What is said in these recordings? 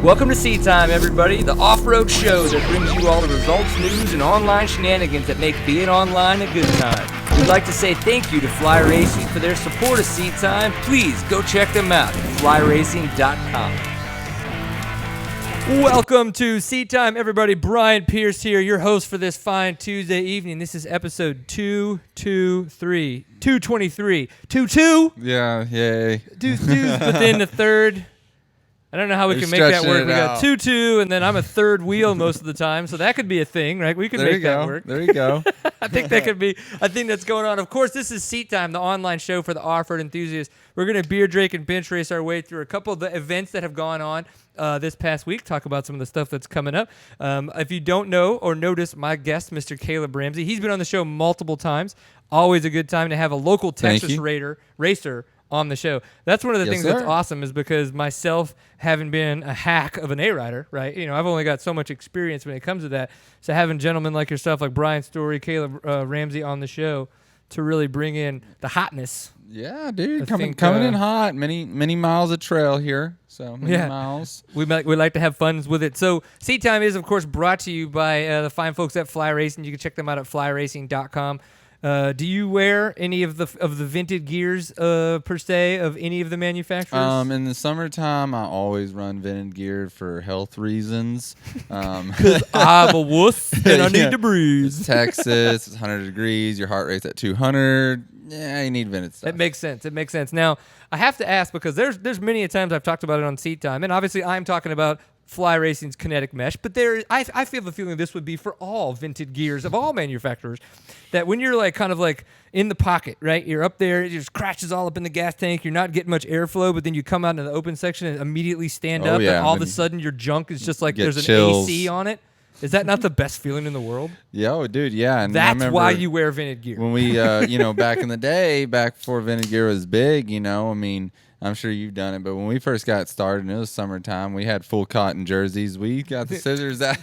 Welcome to Seat Time, everybody, the off-road show that brings you all the results, news, and online shenanigans that make being online a good time. We'd like to say thank you to Fly Racing for their support of Seat Time. Please go check them out at flyracing.com. Welcome to Seat Time, everybody. Brian Pierce here, your host for this fine Tuesday evening. This is episode 223. 223. 2-2? Yeah, yay. But then the third... I don't know how we can make that work. We got 2-2, and then I'm a third wheel most of the time, so that could be a thing, right? We could make that work. There you go. I think that could be a thing that's going on. Of course, this is Seat Time, the online show for the off-road enthusiasts. We're going to beer drink and bench race our way through a couple of the events that have gone on this past week, talk about some of the stuff that's coming up. If you don't know or notice my guest, Mr. Kailub Ramsay, he's been on the show multiple times. Always a good time to have a local Texas racer on the show. That's one of the things that's awesome, is because myself having been a hack of an A-rider, right? You know, I've only got so much experience when it comes to that. So having gentlemen like yourself, like Brian Story, Kailub Ramsay on the show to really bring in the hotness. Yeah, dude, coming in hot. Many miles of trail here. So many miles. We like to have fun with it. So Seat Time is, of course, brought to you by the fine folks at Fly Racing. You can check them out at flyracing.com. Do you wear any of the vintage gears per se of any of the manufacturers? In the summertime, I always run vintage gear for health reasons. Because I'm a wuss and I need to breathe. It's Texas. It's 100 degrees. Your heart rate's at 200. Yeah, you need vintage stuff. It makes sense. Now, I have to ask, because there's many a times I've talked about it on Seat Time, and obviously I'm talking about Fly Racing's kinetic mesh, but I feel the feeling this would be for all vintage gears of all manufacturers, that when you're like kind of like in the pocket, right? You're up there, it just crashes all up in the gas tank, you're not getting much airflow, but then you come out into the open section and immediately stand up, and all of a sudden your junk is just like there's chills. an AC on it. Is that not the best feeling in the world? Yo, dude, yeah. And that's why you wear vintage gear. When we, back in the day, back before vintage gear was big, I mean, I'm sure you've done it, but when we first got started, and it was summertime, we had full cotton jerseys. We got the scissors out.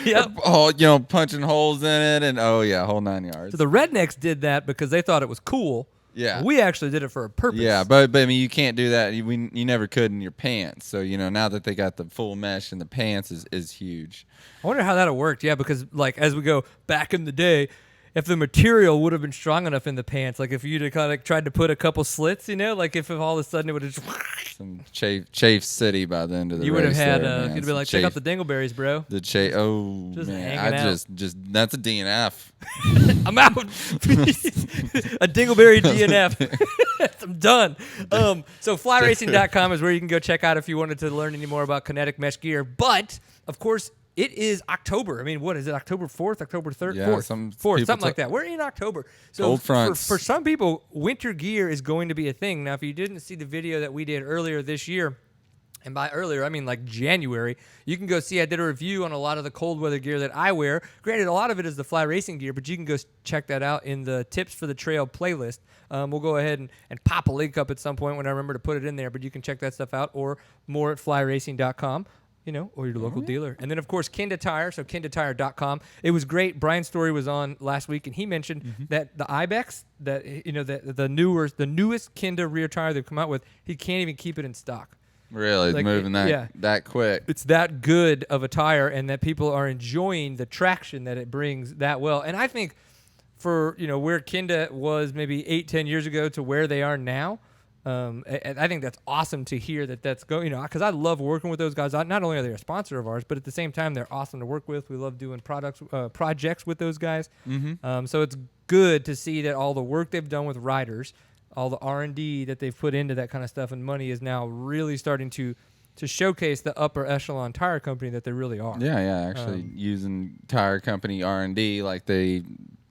Yep. Punching holes in it, and whole 9 yards. So the rednecks did that because they thought it was cool. Yeah. We actually did it for a purpose. Yeah, but I mean, you can't do that. You never could in your pants. So, now that they got the full mesh in the pants is huge. I wonder how that would work. Yeah, because like as we go back in the day, if the material would have been strong enough in the pants, like if you'd have kind of tried to put a couple slits, like if all of a sudden it would have just... Some chafe city by the end of the race. You would have had, you'd be like, check out the dingleberries, bro. The just man, just that's a DNF. I'm out. A dingleberry DNF. I'm done. So flyracing.com is where you can go check out if you wanted to learn any more about kinetic mesh gear. But, of course, it is October. I mean, what is it? October 4th, October 3rd? Yeah, 4th, something like that. We're in October. So for some people, winter gear is going to be a thing. Now, if you didn't see the video that we did earlier this year, and by earlier, I mean like January, you can go see I did a review on a lot of the cold weather gear that I wear. Granted, a lot of it is the Fly Racing gear, but you can go check that out in the Tips for the Trail playlist. We'll go ahead and pop a link up at some point when I remember to put it in there, but you can check that stuff out, or more at flyracing.com. Or your local dealer. And then, of course, Kenda Tire, so kendatire.com. It was great. Brian Story was on last week, and he mentioned that the Ibex, that the newest Kenda rear tire they've come out with, he can't even keep it in stock. Really? Like, moving that quick. It's that good of a tire, and that people are enjoying the traction that it brings that well. And I think for, where Kenda was maybe 8-10 years ago to where they are now, I think that's awesome to hear that's going, because I love working with those guys. Not only are they a sponsor of ours, but at the same time, they're awesome to work with. We love doing projects with those guys. So it's good to see that all the work they've done with riders, all the R&D that they've put into that kind of stuff and money is now really starting to showcase the upper echelon tire company that they really are. Yeah, actually using tire company R&D like they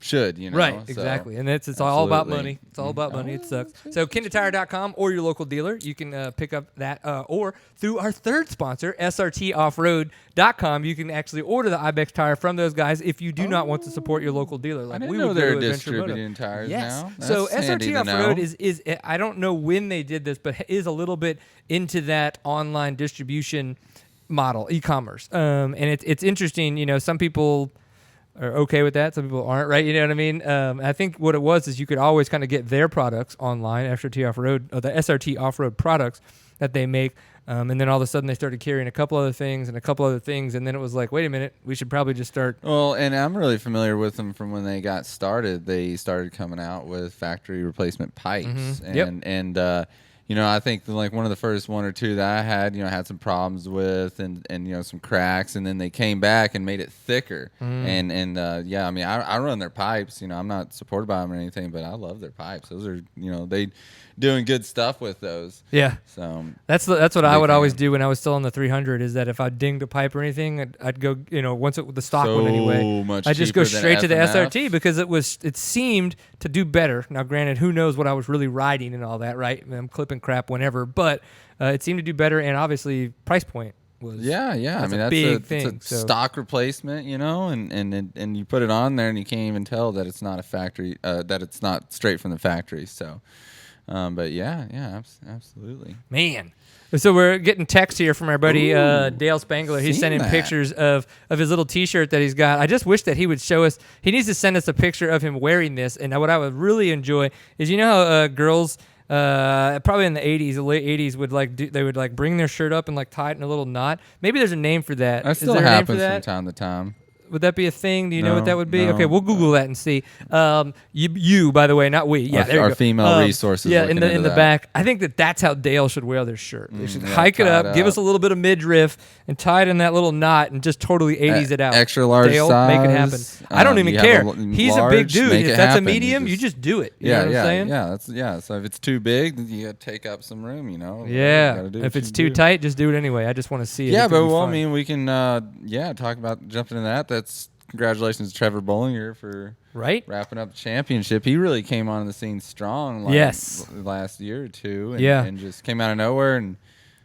should, Right, exactly. And it's all about money. It's all about money. It sucks. So kendatire.com or your local dealer, you can pick up that, or through our third sponsor, srtoffroad.com, you can actually order the Ibex tire from those guys if you do not want to support your local dealer. Like I didn't know they're distributing tires now. That's so SRT Off-Road is I don't know when they did this, but is a little bit into that online distribution model, e-commerce. And it's interesting, some people are okay with that. Some people aren't, right? You know what I mean? I think what it was is you could always kind of get their products online, SRT Off-Road, or the SRT Off-Road products that they make. And then all of a sudden they started carrying a couple other things and a couple other things. And then it was like, wait a minute, we should probably just start. Well, and I'm really familiar with them from when they got started. They started coming out with factory replacement pipes. Mm-hmm. And you know, I think like one of the first one or two that I had, you know, had some problems with and you know, some cracks, and then they came back and made it thicker. And yeah, I mean, I run their pipes, you know, I'm not supported by them or anything, but I love their pipes. Those are, you know, they doing good stuff with those. Yeah. So that's what I would always do when I was still on the 300 is that if I dinged a pipe or anything, I'd go, you know, once the stock went anyway, I'd just go straight to the SRT because it seemed to do better. Now, granted, who knows what I was really riding and all that, right? I'm clipping crap whenever, but it seemed to do better, and obviously price point was yeah. I mean, that's big thing. It's a stock replacement, you know, and you put it on there and you can't even tell that it's not a factory, that it's not straight from the factory. So. But yeah, absolutely. Man. So we're getting text here from our buddy Dale Spangler. He's sending pictures of his little T-shirt that he's got. I just wish that he would show us. He needs to send us a picture of him wearing this. And what I would really enjoy is, you know how girls probably in the 80s, the late 80s they would bring their shirt up and like tie it in a little knot. Maybe there's a name for that. That still happens from time to time. Would that be a thing? Do you know what that would be? Okay, we'll Google that and see. You, by the way, not we. Yeah, there you go. Our female resources. Yeah, in the back. I think that's how Dale should wear their shirt. They should hike it up, give us a little bit of midriff, and tie it in that little knot, and just totally 80s it out. Extra large Dale, size. make it happen. I don't even care. He's a big dude. If that's a medium, you just do it. You know what I'm saying? Yeah. So if it's too big, then you got to take up some room. You know. Yeah. If it's too tight, just do it anyway. I just want to see it. Yeah, but I mean, we can talk about jumping into that. That's. Congratulations to Trevor Bollinger for wrapping up the championship. He really came on the scene strong last year or two and just came out of nowhere, and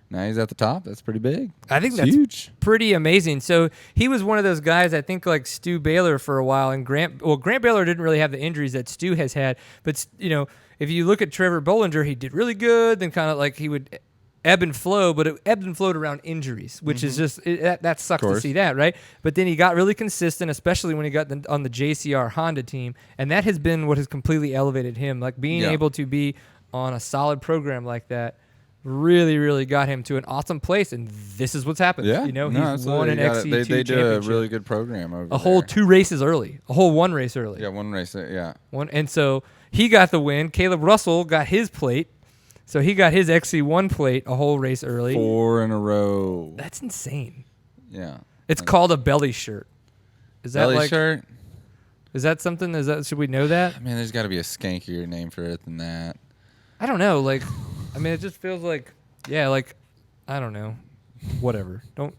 now he's at the top. That's pretty big. I think that's huge. Pretty amazing. So he was one of those guys, I think, like Stu Baylor for a while, and Grant Baylor didn't really have the injuries that Stu has had, but, you know, if you look at Trevor Bollinger, he did really good, then kind of like he would ebb and flow, but it ebbed and flowed around injuries, which is just that sucks to see that, right? But then he got really consistent, especially when he got on the JCR Honda team, and that has been what has completely elevated him. Like being able to be on a solid program like that really, really got him to an awesome place, and this is what's happened. Yeah, you know, he's won an XC2 championship. They do a really good program over there. A whole 2 races early, a whole 1 race early. Yeah, 1 race, yeah. And so he got the win. Kailub Russell got his plate. So he got his XC1 plate a whole race early. 4 in a row. That's insane. Yeah. It's called a belly shirt. Is that belly shirt? Is that something? Should we know that? I mean, there's got to be a skankier name for it than that. I don't know. Like, I mean, it just feels like, I don't know. Whatever. Don't.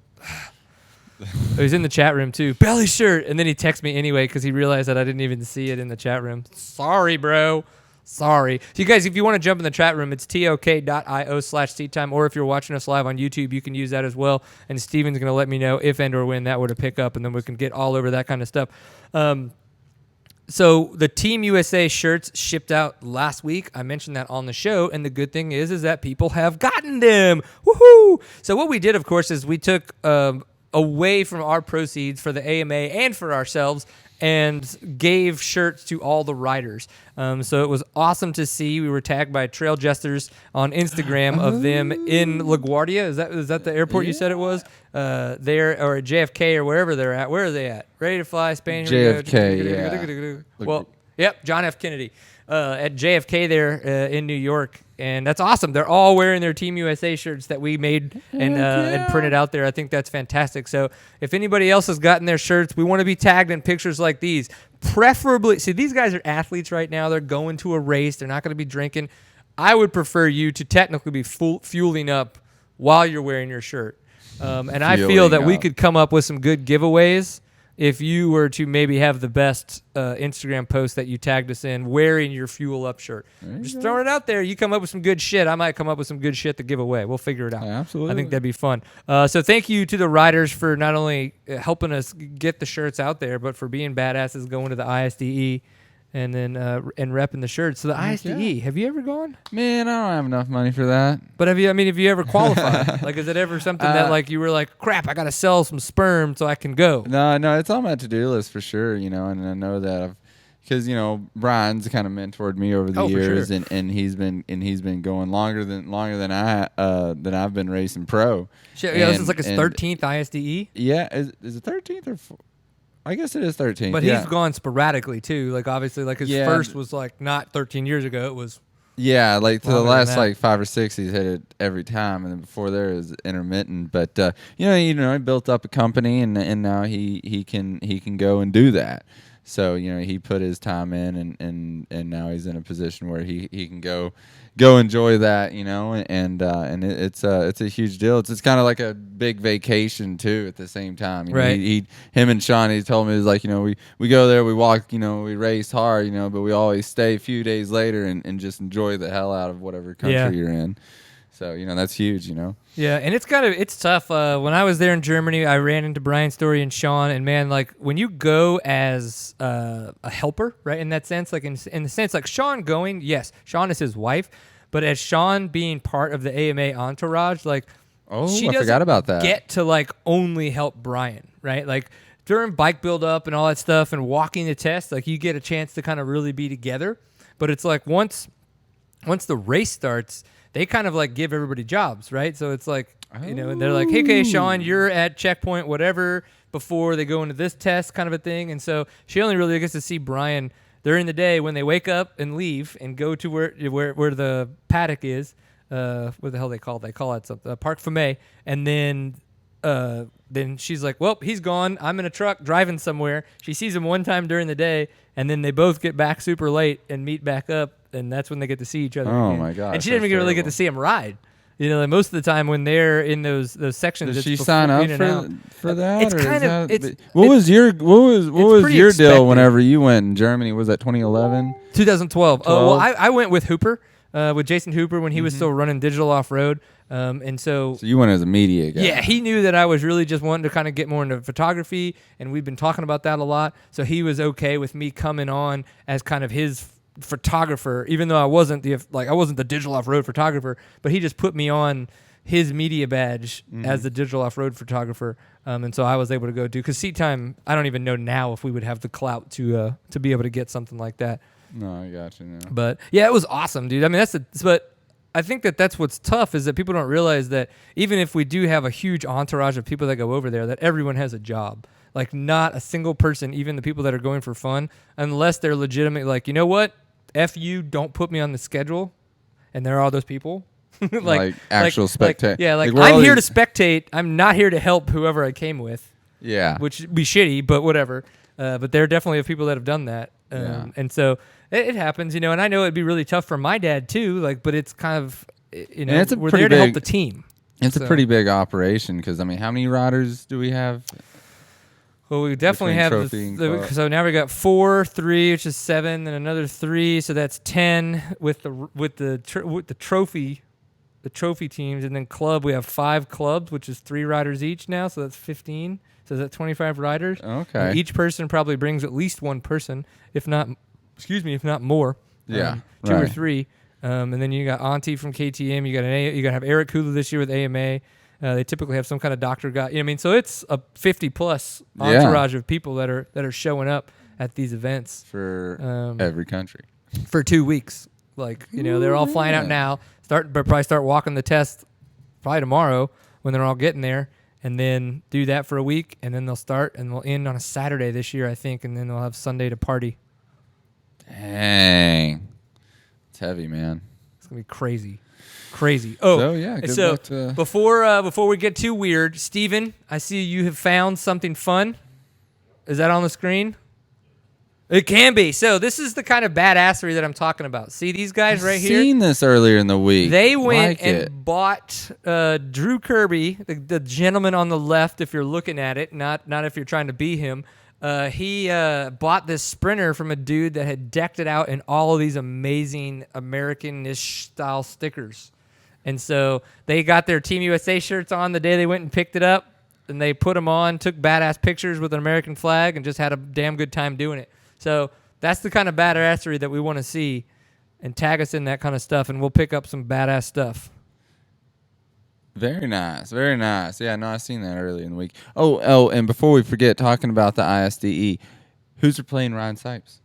He's in the chat room too. Belly shirt. And then he texted me anyway because he realized that I didn't even see it in the chat room. Sorry, bro. Sorry. So you guys, if you want to jump in the chat room, it's tok.io/seattime, or if you're watching us live on YouTube, you can use that as well. And Steven's going to let me know if and or when that were to pick up, and then we can get all over that kind of stuff. So the Team USA shirts shipped out last week. I mentioned that on the show, and the good thing is that people have gotten them. Woohoo! So what we did, of course, is we took away from our proceeds for the AMA and for ourselves and gave shirts to all the riders. So it was awesome to see. We were tagged by Trail Jesters on Instagram of them in LaGuardia. Is that the airport you said it was? There, or at JFK or wherever they're at. Where are they at? Ready to fly, Spain? JFK, yeah. Well, yep, John F. Kennedy. At JFK there in New York. And that's awesome. They're all wearing their Team USA shirts that we made and printed out there. I think that's fantastic. So if anybody else has gotten their shirts, we want to be tagged in pictures like these. Preferably, see, these guys are athletes right now. They're going to a race. They're not going to be drinking. I would prefer you to technically be fueling up while you're wearing your shirt. And I feel that we could come up with some good giveaways if you were to maybe have the best Instagram post that you tagged us in wearing your Fuel Up shirt. Just throwing it out there. You come up with some good shit. I might come up with some good shit to give away. We'll figure it out. Absolutely. I think that'd be fun. So thank you to the riders for not only helping us get the shirts out there, but for being badasses, going to the ISDE and then and repping the shirt. So the ISDE, have you ever gone? Man, I don't have enough money for that. But have you ever qualified? Like, is it ever something that like you were like, crap, I got to sell some sperm so I can go? No, it's on my to-do list for sure, and I know that because Brian's kind of mentored me over the years, sure. and he's been going longer than I've been racing pro. Shit, yeah, this is like his 13th ISDE. Yeah, is it 13th or? I guess it is 13th. But he's gone sporadically too. Like obviously, like his first was like not 13 years ago. It was. Yeah, like to the last like 5 or 6, he's hit it every time, and then before there is intermittent. But he built up a company, and now he can go and do that. So he put his time in, and now he's in a position where he can go enjoy that, and it's a huge deal. It's kind of like a big vacation too at the same time. Right. Him and Sean, he told me, it's like we go there, we walk, we race hard, but we always stay a few days later and just enjoy the hell out of whatever country you're in. So that's huge, Yeah, and it's tough. When I was there in Germany, I ran into Brian Story and Sean, and man, like when you go as a helper, right? In that sense, like in the sense, like Sean going, yes, Sean is his wife, but as Sean being part of the AMA entourage, like she doesn't forgot about that. Get to like only help Brian, right? Like during bike build up and all that stuff, and walking the test, like you get a chance to kind of really be together. But it's like once the race starts, they kind of like give everybody jobs, right? So it's like, and they're like, hey, okay, Sean, you're at checkpoint, whatever, before they go into this test kind of a thing. And so she only really gets to see Brian during the day when they wake up and leave and go to where the paddock is. What the hell they call it? They call it something, Parc Fermé. And then she's like, well, he's gone. I'm in a truck driving somewhere. She sees him one time during the day, and then they both get back super late and meet back up. And that's when they get to see each other. Oh again. My god! And she didn't even really get to see him ride. Like most of the time when they're in those sections, did she sign up for that? It's kind of. What was your deal expected. Whenever you went in Germany? Was that 2011? 2012. Oh well, I went with Hooper, with Jason Hooper when he was still running digital off road. And so you went as a media guy. Yeah, he knew that I was really just wanting to kind of get more into photography, and we've been talking about that a lot. So he was okay with me coming on as kind of his photographer, even though I wasn't the digital off-road photographer, but he just put me on his media badge as the digital off-road photographer, and so I was able to go do, because Seat Time, I don't even know now if we would have the clout to be able to get something like that. No, I got you now. But yeah, it was awesome, dude. I mean, but I think that's what's tough, is that people don't realize that even if we do have a huge entourage of people that go over there, that everyone has a job. Like not a single person, even the people that are going for fun, unless they're legitimate, like, you know what? F you, don't put me on the schedule. And there are all those people. like actual spectate. I'm here to spectate. I'm not here to help whoever I came with. Yeah. Which would be shitty, but whatever. But there definitely are people that have done that. And so it happens, and I know it'd be really tough for my dad too, but it's kind of, we're there to help the team. It's a pretty big operation, because, I mean, how many riders do we have? Well, we definitely have so now we got 4, 3, which is 7, and another 3, so that's 10 with the trophy teams, and then club we have 5 clubs, which is 3 riders each now, so that's 15. So that's 25 riders. Okay. And each person probably brings at least one person, if not more. Yeah. 2 or 3. And then you got Auntie from KTM. You got to have Eric Hula this year with AMA. They typically have some kind of doctor guy. I mean, so it's a 50+ entourage of people that are showing up at these events for every country for 2 weeks. They're all flying out now. Probably start walking the test probably tomorrow when they're all getting there, and then do that for a week, and then they'll start, and we'll end on a Saturday this year, I think, and then they'll have Sunday to party. Dang, it's heavy, man. It's gonna be crazy. Oh, so yeah. Before we get too weird, Steven, I see you have found something fun. Is that on the screen? It can be. So this is the kind of badassery that I'm talking about. See these guys right here? I've seen this earlier in the week. They went and bought Drew Kirby, the gentleman on the left, if you're looking at it, not if you're trying to be him. He bought this Sprinter from a dude that had decked it out in all of these amazing American-ish style stickers. And so they got their Team USA shirts on the day they went and picked it up, and they put them on, took badass pictures with an American flag, and just had a damn good time doing it. So That's the kind of badassery that we want to see, and tag us in that kind of stuff, and we'll pick up some badass stuff. Very nice, very nice. Yeah, no, I seen that early in the week. Oh, and before we forget, talking about the ISDE, who's playing Ryan Sipes?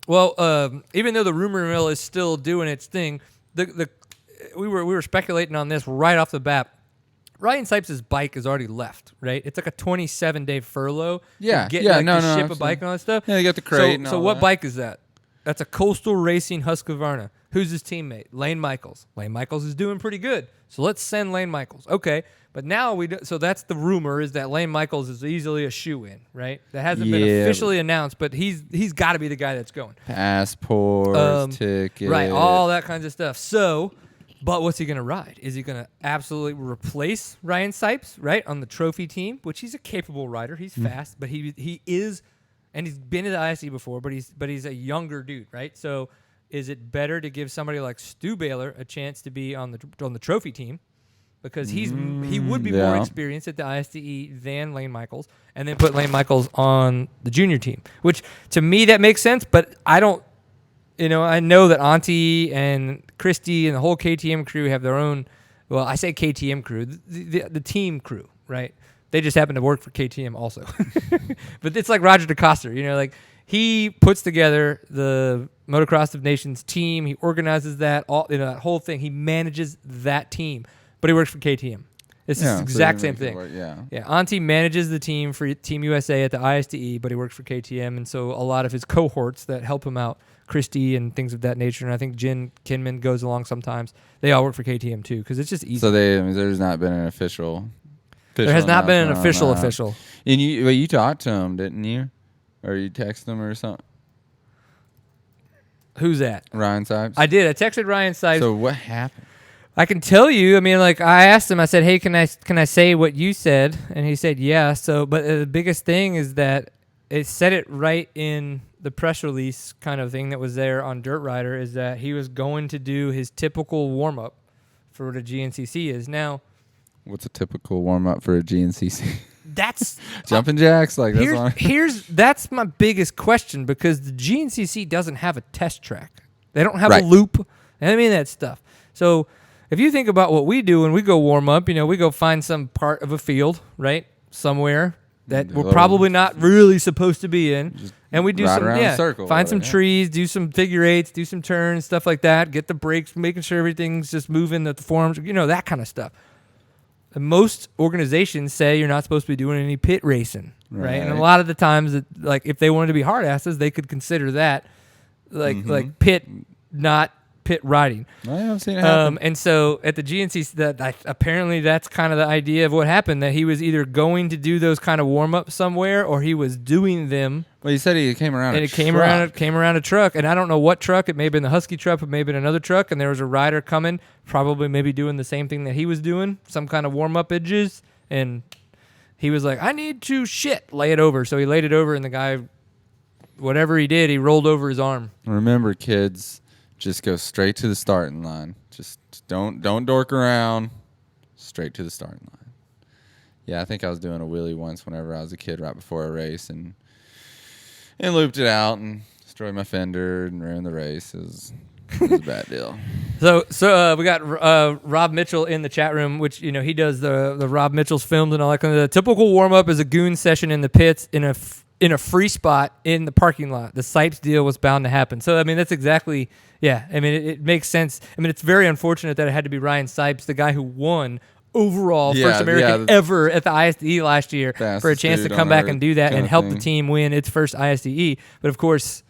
Well, even though the rumor mill is still doing its thing, we were speculating on this right off the bat. Ryan Sipes' bike is already left, right? It's like a 27-day furlough. Yeah, to get, yeah, like, no, to no, ship a bike and all that stuff. Yeah, you got the crate. So what bike is that? That's a Coastal Racing Husqvarna. Who's his teammate? Lane Michaels. Lane Michaels is doing pretty good. So let's send Lane Michaels. Okay. But now so that's the rumor, is that Lane Michaels is easily a shoe-in, right? That hasn't been officially announced, but he's got to be the guy that's going. Passports, tickets. Right, all that kinds of stuff. So, but what's he going to ride? Is he going to absolutely replace Ryan Sipes, right, on the trophy team, which he's a capable rider. He's fast, but he is, and he's been to the ISE before, but he's a younger dude, right? So is it better to give somebody like Stu Baylor a chance to be on the trophy team, because he would be more experienced at the ISDE than Lane Michaels, and then put Lane Michaels on the junior team, which to me that makes sense, but I don't, I know that Auntie and Christy and the whole KTM crew have their own, well, I say KTM crew, the team crew, right? They just happen to work for KTM also. But it's like Roger DeCoster, like he puts together the Motocross of Nations team. He organizes that, that whole thing. He manages that team, but he works for KTM. It's the exact same thing. Yeah. Auntie manages the team for Team USA at the ISDE, but he works for KTM, and so a lot of his cohorts that help him out, Christy and things of that nature, and I think Jen Kinman goes along sometimes. They all work for KTM too, because it's just easy. So there's not been an official. There has not been an official. And you talked to him, didn't you? Or you texted him or something? Who's that? Ryan Sipes? I did. I texted Ryan Sipes. So what happened? I can tell you. I mean, like, I asked him. I said, "Hey, can I say what you said?" And he said, "Yeah." So, but the biggest thing is that it said it right in the press release kind of thing that was there on Dirt Rider, is that he was going to do his typical warm up for what a GNCC is. Now, what's a typical warm up for a GNCC? That's jumping jacks, like that's my biggest question, because the GNCC doesn't have a test track. They don't have a loop, and I mean that stuff. So if you think about what we do when we go warm up, we go find some part of a field, right, somewhere that we're probably not really supposed to be in, and we do find some trees, do some figure eights, do some turns, stuff like that, get the brakes, making sure everything's just moving, the forms, that kind of stuff. And most organizations say you're not supposed to be doing any pit racing, right? And a lot of the times, like, if they wanted to be hard asses, they could consider that like pit, not pit riding. I've seen it happen. And so at the GNC, apparently that's kind of the idea of what happened, that he was either going to do those kind of warm-ups somewhere, or he was doing them. Well, he said he came around came around a truck, and I don't know what truck. It may have been the Husky truck, it may have been another truck, and there was a rider coming, probably maybe doing the same thing that he was doing, some kind of warm-up edges, and he was like, I need to lay it over. So he laid it over, and the guy, whatever he did, he rolled over his arm. Remember, kids, just go straight to the starting line. Just don't dork around. Straight to the starting line. Yeah, I think I was doing a wheelie once whenever I was a kid, right before a race, and looped it out and destroyed my fender and ruined the race. It was a bad deal. So we got Rob Mitchell in the chat room, which he does the Rob Mitchell's films and all that kind of. The typical warm up is a goon session in the pits in a free spot in the parking lot. The Sipes deal was bound to happen. So I mean, that's exactly. Yeah, I mean, it makes sense. I mean, it's very unfortunate that it had to be Ryan Sipes, the guy who won overall first American ever at the ISDE last year, for a chance to come back and do that and help the team win its first ISDE. But of course,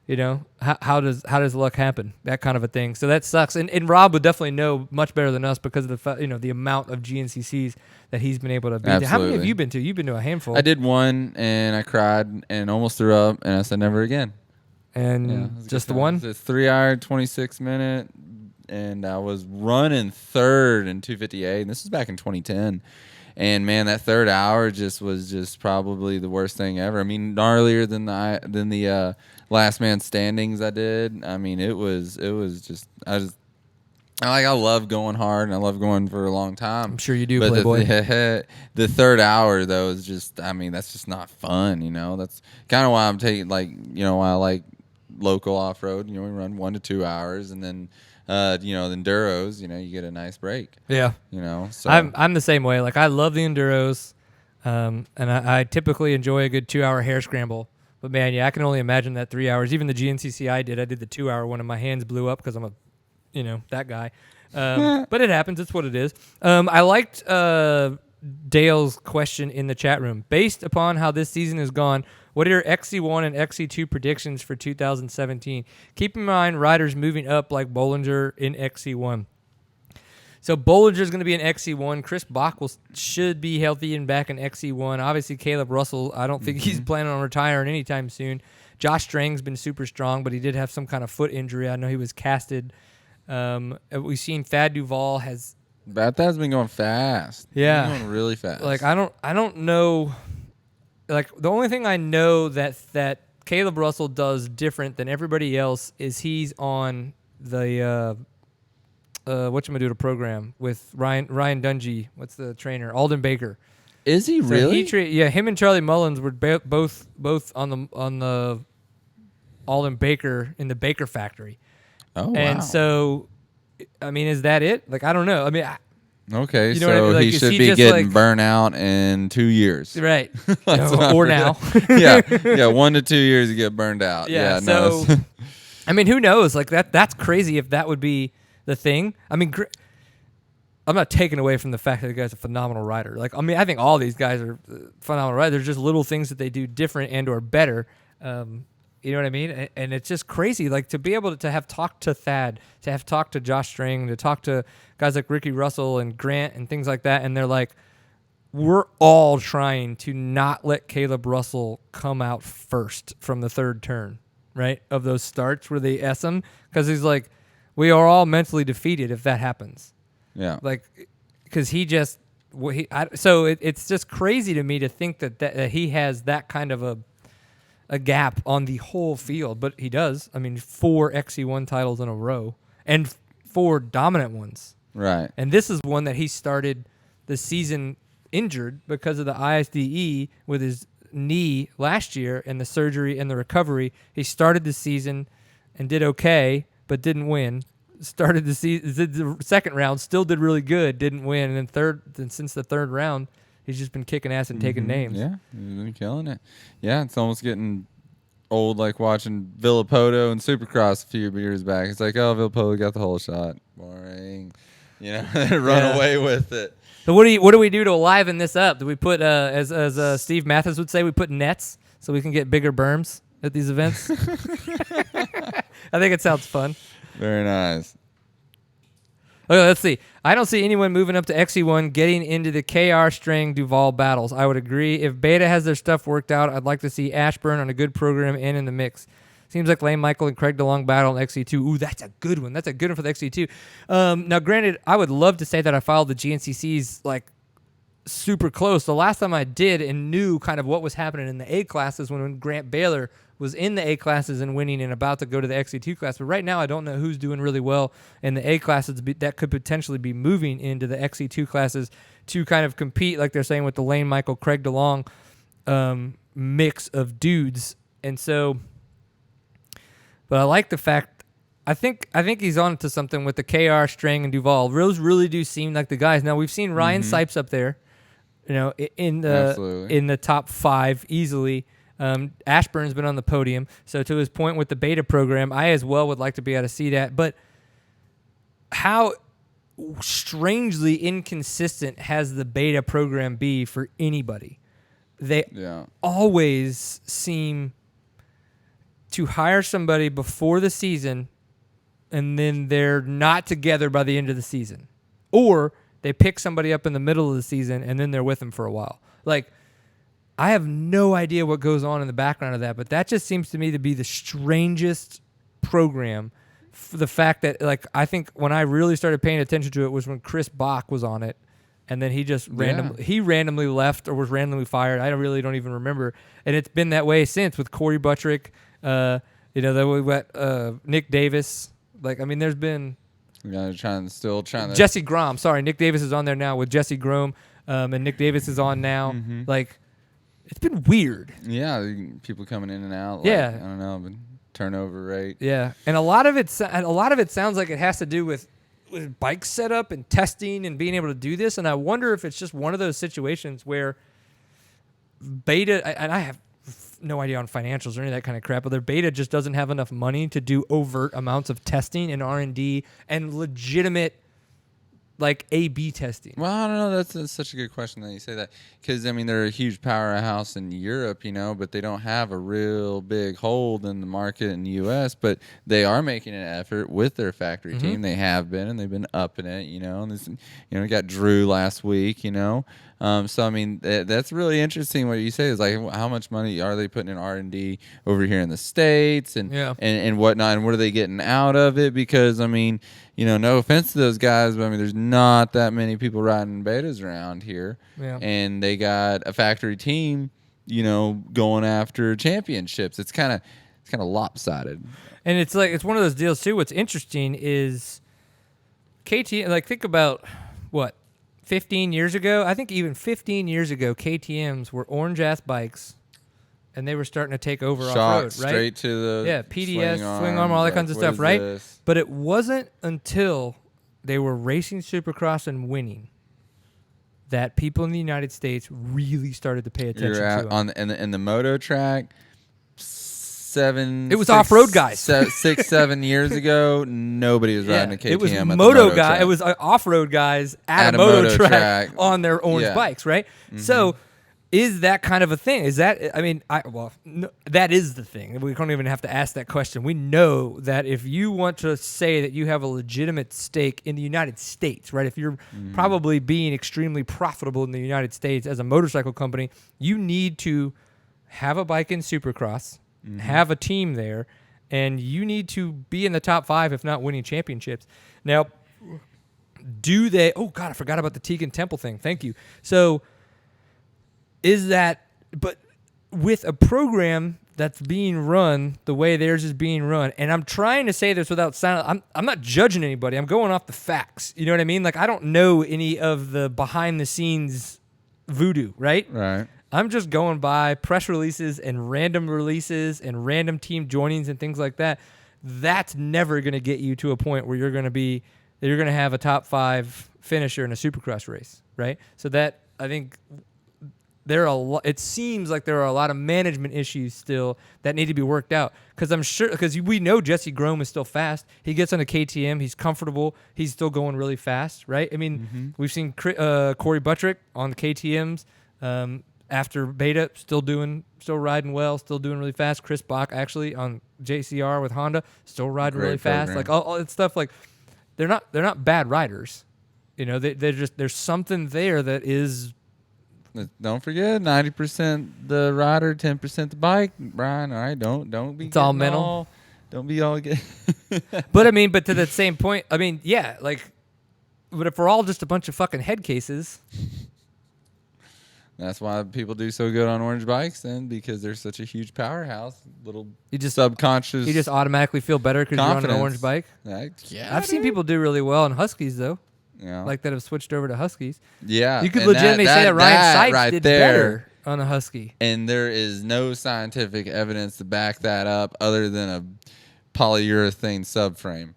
how does luck happen? That kind of a thing. So that sucks. And Rob would definitely know much better than us, because of the the amount of GNCCs that he's been able to beat. How many have you been to? You've been to a handful. I did one, and I cried and almost threw up, and I said never again. And just the one? It's a 3 hour, 26 minute, and I was running third in 2:58, and this was back in 2010. And man, that third hour was probably the worst thing ever. I mean, gnarlier than the last man standings I did. I mean, it was just I love going hard, and I love going for a long time. I'm sure you do, Playboy. The third hour, though, is just, that's just not fun, That's kind of why I'm taking, why I like local off-road. We run 1 to 2 hours, and then, the Enduros, you get a nice break. Yeah. So I'm the same way. Like, I love the Enduros, and I typically enjoy a good 2-hour hare scramble. But, man, yeah, I can only imagine that 3 hours. Even the GNCC I did the 2-hour one, and my hands blew up because I'm that guy. But it happens. It's what it is. I liked Dale's question in the chat room. Based upon how this season has gone, what are your XC1 and XC2 predictions for 2017? Keep in mind riders moving up like Bollinger in XC1. So Bollinger is going to be an XC1. Chris Bach should be healthy and back in XC1. Obviously, Kailub Russell, I don't think he's planning on retiring anytime soon. Josh Strang's been super strong, but he did have some kind of foot injury. I know he was casted. We've seen Thad Duvall has. Thad's been going fast. Yeah, going really fast. Like I don't know. Like the only thing I know that Kailub Russell does different than everybody else is he's on the whatchamacallit program with Ryan Dungey. What's the trainer? Aldon Baker. Is he really? Him and Charlie Mullins were both on the Aldon Baker in the Baker factory. Oh, wow. And so, I mean, is that it? Like, I don't know. I mean, okay, you know what I mean? Like, he should be getting burnt out in 2 years. Right. Or now. yeah, 1 to 2 years you get burned out. Yeah, so, I mean, who knows? Like, that's crazy if that would be the thing. I mean, I'm not taking away from the fact that the guy's a phenomenal rider. Like, I mean, I think all these guys are phenomenal riders. There's just little things that they do different and or better. You know what I mean? And it's just crazy, like, to be able to have talked to Thad, to have talked to Josh String, to talk to guys like Ricky Russell and Grant and things like that, and they're like, we're all trying to not let Kailub Russell come out first from the third turn, right, of those starts where they S him, because he's like, we are all mentally defeated if that happens. Yeah. Like, because it's just crazy to me to think that he has that kind of a gap on the whole field, but he does. I mean, 4 XC1 titles in a row and 4 dominant ones. Right. And this is one that he started the season injured because of the ISDE with his knee last year and the surgery and the recovery. He started the season and did okay, but didn't win. Started the season, the second round, still did really good, didn't win, and then since the third round, he's just been kicking ass and taking names. Yeah, he's been killing it. Yeah, it's almost getting old, like watching Villapoto and Supercross a few years back. It's like, oh, Villapoto got the whole shot. Boring. Run away with it. So what do we do to liven this up? Do we put, as Steve Mathis would say, we put nets so we can get bigger berms at these events? I think it sounds fun. Very nice. Okay, let's see. I don't see anyone moving up to XC1 getting into the KR String Duval battles. I would agree. If Beta has their stuff worked out, I'd like to see Ashburn on a good program and in the mix. Seems like Lane Michael and Craig DeLong battle in XC2. Ooh, that's a good one. That's a good one for the XC2. Now, granted, I would love to say that I followed the GNCCs like super close. The last time I did and knew kind of what was happening in the A classes when Grant Baylor was in the A classes and winning and about to go to the XC2 class. But right now, I don't know who's doing really well in the A classes that could potentially be moving into the XC2 classes to kind of compete, like they're saying, with the Lane Michael, Craig DeLong mix of dudes. And so, but I like the fact, I think he's on to something with the KR, Strang, and Duval. Those really do seem like the guys. Now, we've seen Ryan Sipes up there, in the top 5 easily. Ashburn's been on the podium. So to his point with the beta program, I as well would like to be able to see that. But how strangely inconsistent has the beta program be for anybody? They always seem to hire somebody before the season and then they're not together by the end of the season. Or they pick somebody up in the middle of the season and then they're with them for a while. Like, I have no idea what goes on in the background of that, but that just seems to me to be the strangest program. For the fact that, like, I think when I really started paying attention to it was when Chris Bach was on it, and then he just randomly left or was randomly fired. I really don't even remember, and it's been that way since with Corey Buttrick. Then we got Nick Davis. Like, I mean, there's been Still trying to. Jesse Grom. Sorry, Nick Davis is on there now with Jesse Grom, and Nick Davis is on now. Like, it's been weird. Yeah, people coming in and out. Yeah, I don't know, but turnover rate. Yeah, and a lot of it sounds like it has to do with bike setup and testing and being able to do this. And I wonder if it's just one of those situations where Beta, and I have no idea on financials or any of that kind of crap, but their Beta just doesn't have enough money to do overt amounts of testing and R&D and legitimate like A/B testing. Well, I don't know. That's such a good question that you say that, because I mean they're a huge powerhouse in Europe, but they don't have a real big hold in the market in the U.S. But they are making an effort with their factory team. They have been, and they've been upping it. And this, we got Drew last week. So I mean that's really interesting. What you say is like, how much money are they putting in R&D over here in the States and whatnot, and what are they getting out of it? Because I mean, no offense to those guys, but I mean there's not that many people riding Betas around here, and they got a factory team, going after championships. It's kind of lopsided, and it's one of those deals too. What's interesting is KTM. Like, think about what. 15 years ago, I think even 15 years ago, KTMs were orange-ass bikes, and they were starting to take over off-road, right? Straight to the PDS, swing arm, all that kinds of stuff, right? This? But it wasn't until they were racing Supercross and winning that people in the United States really started to pay attention to them. In the moto track, it was off-road guys. 6-7 years ago, nobody was riding a KTM. It was at moto the guy. track. It was off-road guys at a moto track on their orange bikes, right? So, is that kind of a thing? Is that? I mean, no, that is the thing. We don't even have to ask that question. We know that if you want to say that you have a legitimate stake in the United States, right? If you're probably being extremely profitable in the United States as a motorcycle company, you need to have a bike in Supercross. Have a team there, and you need to be in the top 5, if not winning championships. Now, do they? Oh God, I forgot about the Teagan Temple thing. Thank you. So, is that? But with a program that's being run the way theirs is being run, and I'm trying to say this without sound. I'm not judging anybody. I'm going off the facts. You know what I mean? Like, I don't know any of the behind the scenes voodoo, right? Right. I'm just going by press releases and random team joinings and things like that. That's never going to get you to a point where you're going to have a top 5 finisher in a Supercross race, right? So that, I think, it seems like there are a lot of management issues still that need to be worked out. Because we know Jesse Grom is still fast. He gets on a KTM. He's comfortable. He's still going really fast, right? I mean, we've seen Corey Buttrick on the KTMs. After Beta, still riding well, still doing really fast. Chris Bach, actually, on JCR with Honda, still riding really fast. Like, all that stuff, like, they're not bad riders. There's something there that is. Don't forget, 90% the rider, 10% the bike, Brian. All right, don't be. It's all mental. Don't be all good. But to that same point, I mean, yeah, like, but if we're all just a bunch of fucking head cases. That's why people do so good on orange bikes, then, because they're such a huge powerhouse. You just subconscious. You just automatically feel better because you're on an orange bike. Yeah, I've seen people do really well on Huskies though. Yeah, like that have switched over to Huskies. Yeah, you could legitimately say that Ryan Sykes did better on a Husky. And there is no scientific evidence to back that up, other than a polyurethane subframe.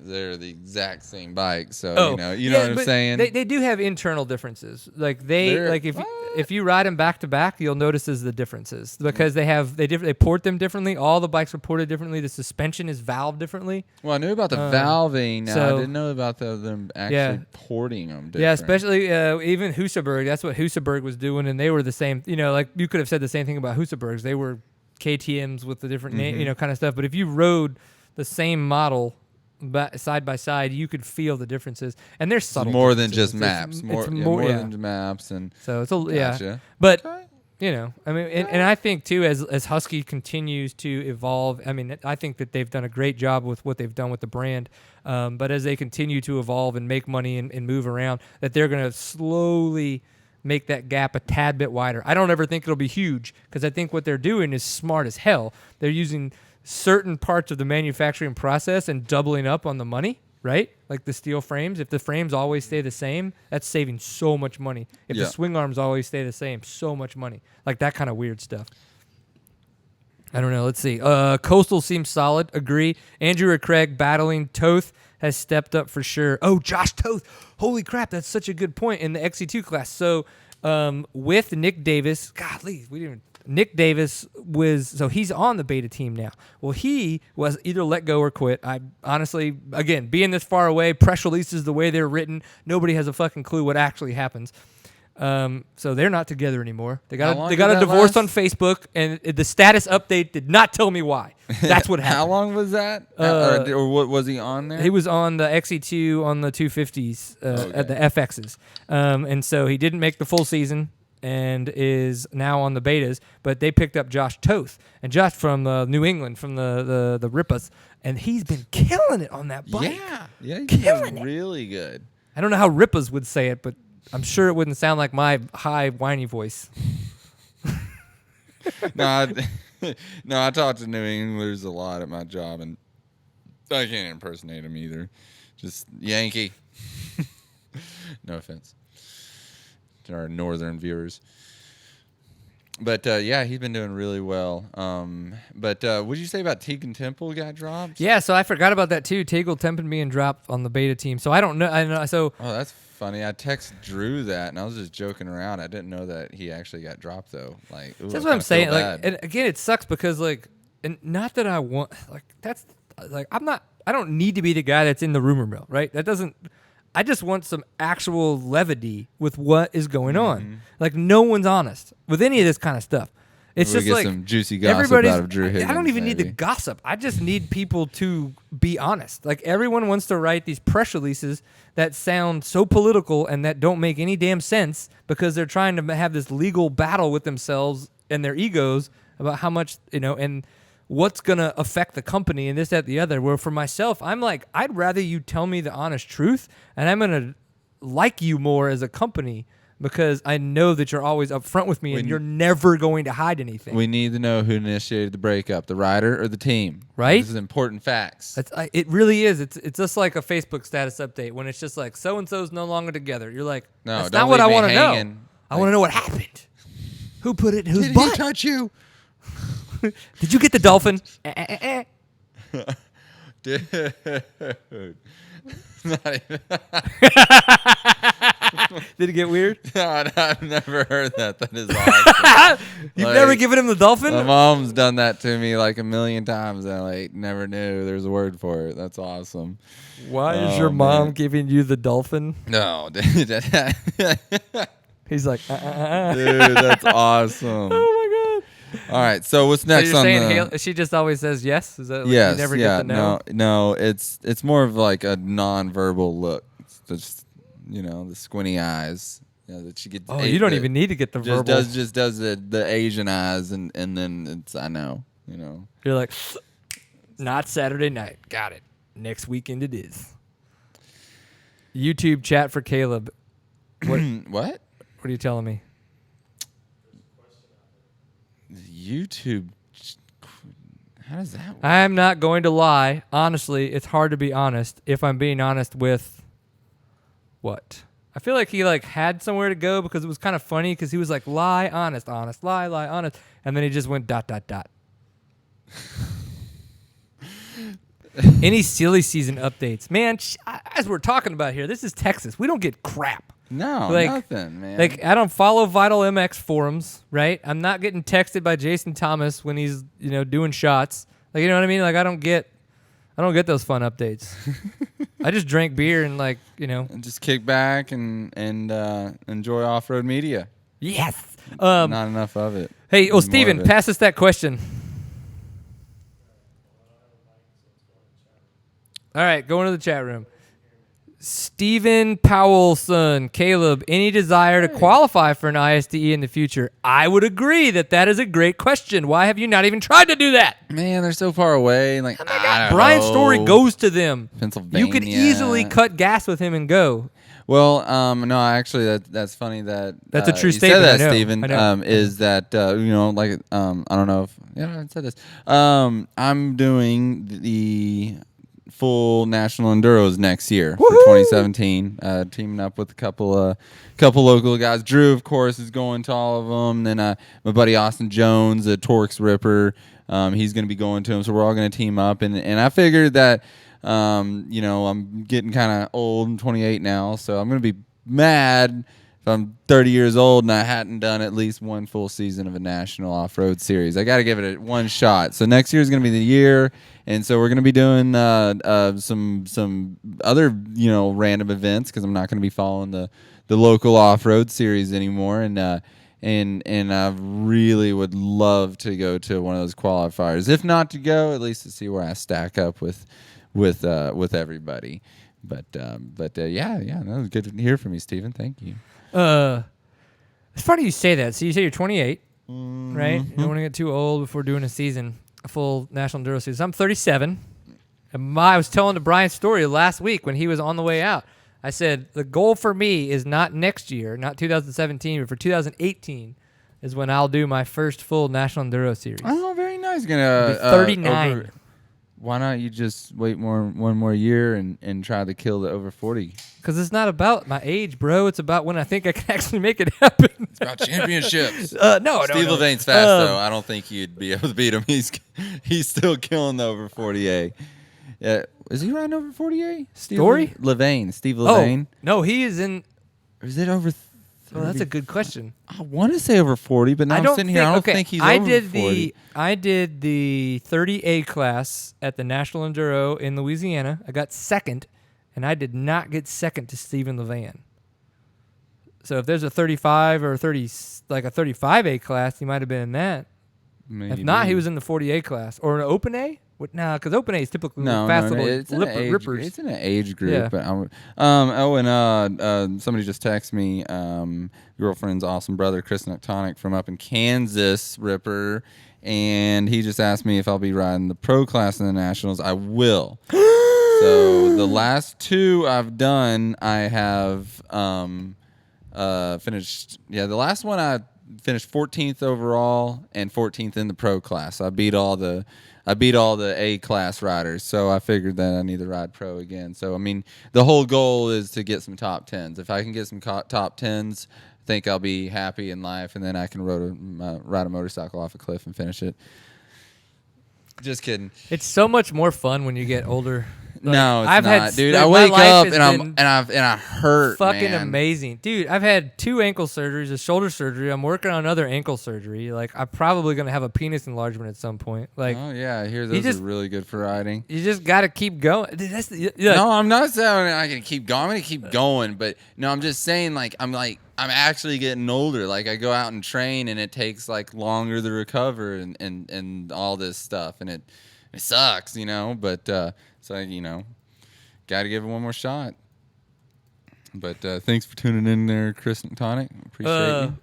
They're the exact same bike, so you know what I'm saying. They do have internal differences. Like if you ride them back to back, you'll notice the differences because they port them differently. All the bikes are ported differently. The suspension is valved differently. Well, I knew about the valving. I didn't know about them actually porting them different. Yeah, especially even Husaberg. That's what Husaberg was doing, and they were the same. Like you could have said the same thing about Husabergs. They were KTMs with the different name, kind of stuff. But if you rode the same model side by side, you could feel the differences, and there's subtle. More than just maps. More than maps, and so it's gotcha. But I mean, and I think too, as Husky continues to evolve, I mean, I think that they've done a great job with what they've done with the brand. But as they continue to evolve and make money and move around, that they're going to slowly make that gap a tad bit wider. I don't ever think it'll be huge because I think what they're doing is smart as hell. They're using certain parts of the manufacturing process and doubling up on the money, right? Like the steel frames. If the frames always stay the same, that's saving so much money. If the swing arms always stay the same, so much money. Like that kind of weird stuff. I don't know. Let's see. Coastal seems solid. Agree. Andrew or Craig battling. Toth has stepped up for sure. Oh, Josh Toth. Holy crap. That's such a good point in the XC2 class. So with Nick Davis, golly, Nick Davis so he's on the beta team now. Well, he was either let go or quit. I honestly, again, being this far away, press releases the way they're written, nobody has a fucking clue what actually happens. So they're not together anymore. They got a divorce on Facebook, and the status update did not tell me why. That's what happened. How long was that? Or what was he on there? He was on the XE2 on the 250s at the FXs, and so he didn't make the full season and is now on the betas. But they picked up Josh Toth, and Josh from New England, from the Rippas, and he's been killing it on that bike. Yeah, he's killing been really good. I don't know how Rippas would say it, but I'm sure it wouldn't sound like my high, whiny voice. No, I talk to New Englanders a lot at my job, and I can't impersonate them either. Just Yankee. No offense to our northern viewers. But, yeah, he's been doing really well. But what did you say about Tegan Temple got dropped? Yeah, so I forgot about that, too. Tegan Temple being dropped on the beta team. So I don't know. So oh, that's funny. I texted Drew that, and I was just joking around. I didn't know that he actually got dropped, though. Like, ooh, that's what I'm saying. Like, and again, it sucks because, like, and not that I want, like, that's, like, I don't need to be the guy that's in the rumor mill, right? That doesn't, I just want some actual levity with what is going on. Like, no one's honest with any of this kind of stuff. It's just get like some juicy gossip out of Drew Higgins. I don't even need the gossip. I just need people to be honest. Like, everyone wants to write these press releases that sound so political and that don't make any damn sense because they're trying to have this legal battle with themselves and their egos about how much, and what's going to affect the company and this, that, the other. Where for myself, I'm like, I'd rather you tell me the honest truth, and I'm going to like you more as a company because I know that you're always upfront with me and you're never going to hide anything. We need to know who initiated the breakup, the rider or the team. Right? This is important facts. It really is. It's just like a Facebook status update when it's just like, so-and-so's no longer together. You're like, no, that's not what I want to know. I want to know what happened. Who put it in whose butt? Did he touch you? Did you get the dolphin? Dude. Not even. Did it get weird? No, I've never heard that. That is awesome. You've never given him the dolphin? My mom's done that to me like a million times, and I never knew there's a word for it. That's awesome. Why is your mom giving you the dolphin? No, dude. He's like, Dude, that's awesome. Oh my god. All right, so what's next so you're on saying the... she just always says yes? Is that like yes, you never get to know? No, it's more of like a non-verbal look. It's just, the squinty eyes. That she gets. Oh, you don't even need to get the verbal. Just does the Asian eyes, and then it's, I know, You're like, not Saturday night. Got it. Next weekend it is. YouTube chat for Kailub. What? What are you telling me? YouTube. How does that work? I'm not going to lie. Honestly, it's hard to be honest if I'm being honest with what? I feel like he had somewhere to go because it was kind of funny because he was like, lie, honest, honest, lie, honest. And then he just went ... Any silly season updates. Man, as we're talking about here, this is Texas. We don't get crap. No, nothing, man. Like, I don't follow Vital MX forums, right? I'm not getting texted by Jason Thomas when he's, doing shots. Like, you know what I mean? Like, I don't get those fun updates. I just drink beer and and just kick back and enjoy off-road media. Yes. Not enough of it. Hey, Steven, pass us that question. All right, go into the chat room. Stephen Powellson, Kailub, any desire to qualify for an ISDE in the future? I would agree that is a great question. Why have you not even tried to do that? Man, they're so far away. Like, Brian Story goes to them. Pennsylvania. You could easily cut gas with him and go. Well, no, actually, that's funny that that's a true you statement. said that, Stephen. Is that like I don't know if I said this. I'm doing the full National Enduros next year for 2017. Teaming up with a couple local guys. Drew, of course, is going to all of them. Then my buddy Austin Jones, a TORCS ripper, he's going to be going to them. So we're all going to team up. And I figured that. I'm getting kind of old. I'm 28 now, so I'm going to be mad if I'm 30 years old and I hadn't done at least one full season of a national off-road series. I got to give it one shot. So next year is going to be the year, and so we're going to be doing some other random events because I'm not going to be following the local off-road series anymore, and I really would love to go to one of those qualifiers. If not to go, at least to see where I stack up with everybody. But yeah, that was good to hear from you, Stephen. Thank you. It's funny you say that. So you say you're 28, right? You don't want to get too old before doing a full National Enduro season. I'm 37. And I was telling Brian's story last week when he was on the way out. I said, the goal for me is not next year, not 2017, but for 2018 is when I'll do my first full National Enduro series. Oh, very nice. Gonna 39. Why not you just wait one more year and try to kill the over 40? Because it's not about my age, bro. It's about when I think I can actually make it happen. It's about championships. No. Steve Levain's fast, though. I don't think you'd be able to beat him. He's still killing the over 40A. Yeah, is he riding over 40A? Steve Levain. Steve Levain. Oh, no, he is in. Or is it over 30? Well, that's a good question. I want to say over 40, but now I'm sitting here. I don't think he's over 40. I did the 30A class at the National Enduro in Louisiana. I got second, and I did not get second to Stephen Levain. So if there's a 35 or 30, like a 35A class, he might have been in that. Maybe. If not, he was in the 40A class or an Open A. Nah, because Open A is typically fast little rippers. It's in an age group. Yeah. But somebody just texted me, girlfriend's awesome brother, Chris Nectonic from up in Kansas, ripper, and he just asked me if I'll be riding the pro class in the Nationals. I will. So the last two I've done, I have finished. Yeah, the last one I finished 14th overall and 14th in the pro class. I beat all the A class riders, so I figured that I need to ride pro again. So I mean, the whole goal is to get some top 10s. If I can get some top 10s, I think I'll be happy in life, and then I can ride a motorcycle off a cliff and finish it. Just kidding. It's so much more fun when you get older. Like, no, it's not, dude. I wake up and I hurt. Fucking man. Amazing, dude. I've had 2 ankle surgeries, a shoulder surgery. I'm working on another ankle surgery. Like, I'm probably gonna have a penis enlargement at some point. Like, oh yeah, I hear those are really good for riding. You just gotta keep going. Dude, no, I'm not saying I'm gonna keep going. I'm gonna keep going, but no, I'm just saying I'm actually getting older. Like, I go out and train, and it takes like longer to recover and all this stuff, and it sucks, But so, got to give it one more shot. But thanks for tuning in there, Chris and Tonic. Appreciate you.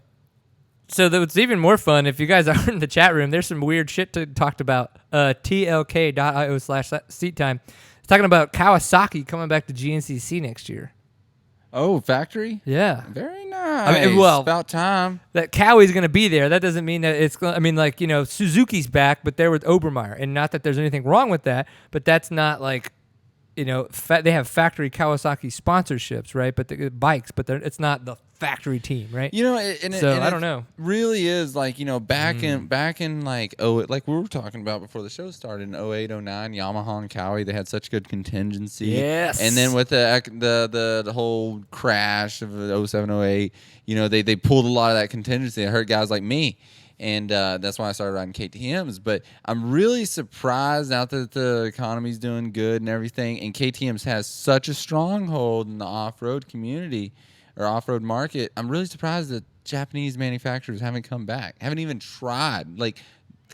So it's even more fun if you guys are in the chat room. There's some weird shit to talk about. TLK.io/seat time. It's talking about Kawasaki coming back to GNCC next year. Oh, factory? Yeah. Very nice. Well, about time. That Kawai's going to be there. That doesn't mean that it's going to, Suzuki's back, but they're with Obermeyer. And not that there's anything wrong with that, but that's not like, they have factory Kawasaki sponsorships, right? But the bikes, but it's not the factory team, right? I don't know. Really is like, back in like like we were talking about before the show started in 08, 09, Yamaha and Kawi, they had such good contingency. Yes. And then with the whole crash of 07, 08, they pulled a lot of that contingency. It hurt guys like me. And that's why I started riding KTMs. But I'm really surprised now that the economy's doing good and everything, and KTMs has such a stronghold in the off-road community or off-road market. I'm really surprised that Japanese manufacturers haven't come back, haven't even tried. Like